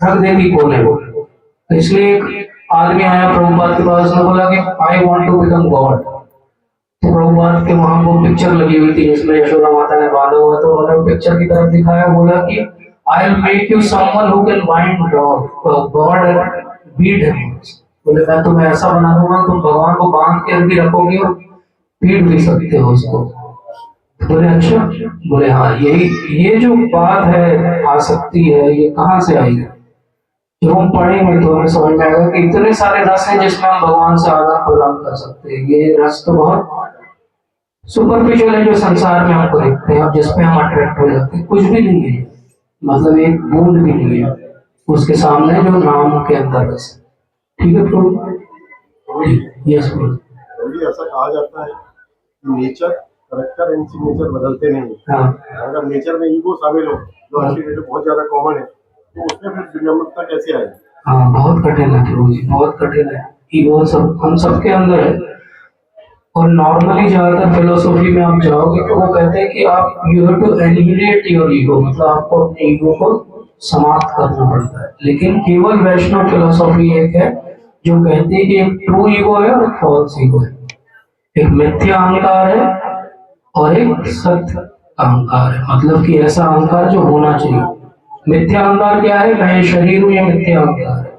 रख देती कोने को। तो इसलिए एक आदमी आया प्रभुपाद के पास, उसने बोला कि I want to become God. तो प्रभुपाद के वहां वो पिक्चर लगी हुई थी जिसमें यशोदा माता ने बांधा हुआ, तो उन्होंने पिक्चर की तरफ दिखाया, बोला कि I will make you someone who can bind God and beat him. बोले मैं तुम्हें ऐसा बना दूंगा तुम भगवान को बांध के भी रखोगे और पीट भी सकते हो उसको। बोले अच्छा? बोले हाँ, यही ये जो बात है आसक्ति है, ये कहाँ से आई है? जब हम पढ़ेंगे तो हमें समझ में आएगा कि इतने सारे रस हैं जिसमें हम भगवान से आदान प्रदान कर सकते हैं। ये रस तो बहुत सुपरफिशियल है जो संसार में हमको दिखते हैं और जिसपे हम अट्रैक्ट हो जाते हैं, कुछ भी नहीं है, मतलब एक बूंद भी नहीं है उसके सामने जो नाम के अंदर रस है। ठीक है प्रभु? यस बोल। कभी ऐसा कहा जाता है कि नेचर, करेक्टर एंड सिग्नेचर बदलते नहीं है। हाँ अगर नेचर में ईगो शामिल हो, जो आज की डेट में बहुत ज्यादा कॉमन है, तो उसमें फिर विनम्रता कैसे आएगी? हाँ, बहुत कठिन है प्रभु जी, बहुत कठिन है। ईगो सब हम सबके अंदर है। और नॉर्मली ज्यादातर फिलोसफी में आप जाओगे तो वो कहते हैं कि आप you have to eliminate your ego, मतलब आपको अपने ईगो को समाप्त करना पड़ता है। लेकिन केवल वैष्णव फिलोसफी एक है जो कहती है कि एक ट्रू ईगो है और एक फॉल्स ईगो है, एक मिथ्या अहंकार है और एक सत्य अहंकार है। मतलब कि ऐसा अहंकार जो होना चाहिए। मिथ्या अहंकार क्या है? मैं शरीर हूं, ये मिथ्या अहंकार है।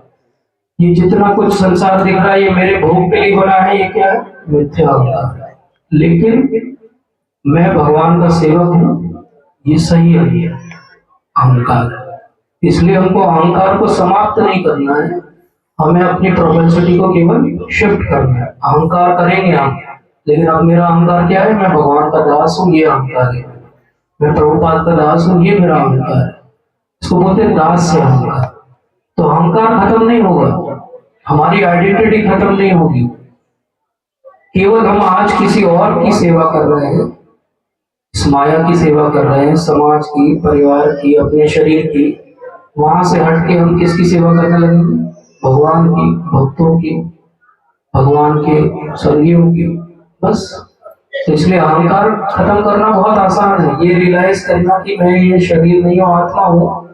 ये जितना कुछ संसार दिख रहा है ये मेरे भोग के लिए बना है, ये क्या है? मिथ्या अहंकार है। लेकिन मैं भगवान का सेवक हूं, ये सही अहंकार है। इसलिए हमको अहंकार को समाप्त नहीं करना है, हमें अपनी प्रोपेंसिटी को केवल शिफ्ट करना है। अहंकार करेंगे हम, लेकिन अब मेरा अहंकार क्या है? मैं भगवान का दास हूँ, ये अहंकार है। मैं प्रभुपाद का दास हूँ, ये मेरा अहंकार है। इसको बोलते हैं दास से अहंकार। तो अहंकार खत्म नहीं होगा, हमारी आइडेंटिटी खत्म नहीं होगी। केवल हम आज किसी और की सेवा कर रहे हैं, इस माया की सेवा कर रहे हैं, समाज की, परिवार की, अपने शरीर की। वहां से हट के हम किसकी सेवा करने लगेंगे? भगवान की, भक्तों की, भगवान के संगियों की। बस। तो इसलिए अहंकार खत्म करना बहुत आसान है। ये रियलाइज करना कि मैं ये शरीर नहीं हूँ, आत्मा हूँ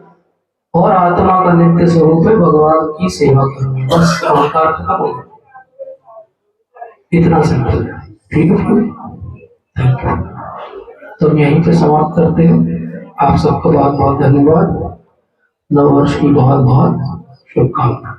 और आत्मा का नित्य स्वरूप है भगवान की सेवा करूंगी। बस अहंकार खत्म हो गया। इतना सिंपल है। ठीक है, थैंक यू। तो हम यहीं पे समाप्त करते हैं। आप सबको बहुत बहुत धन्यवाद। नव वर्ष की बहुत बहुत शुभकामनाएं।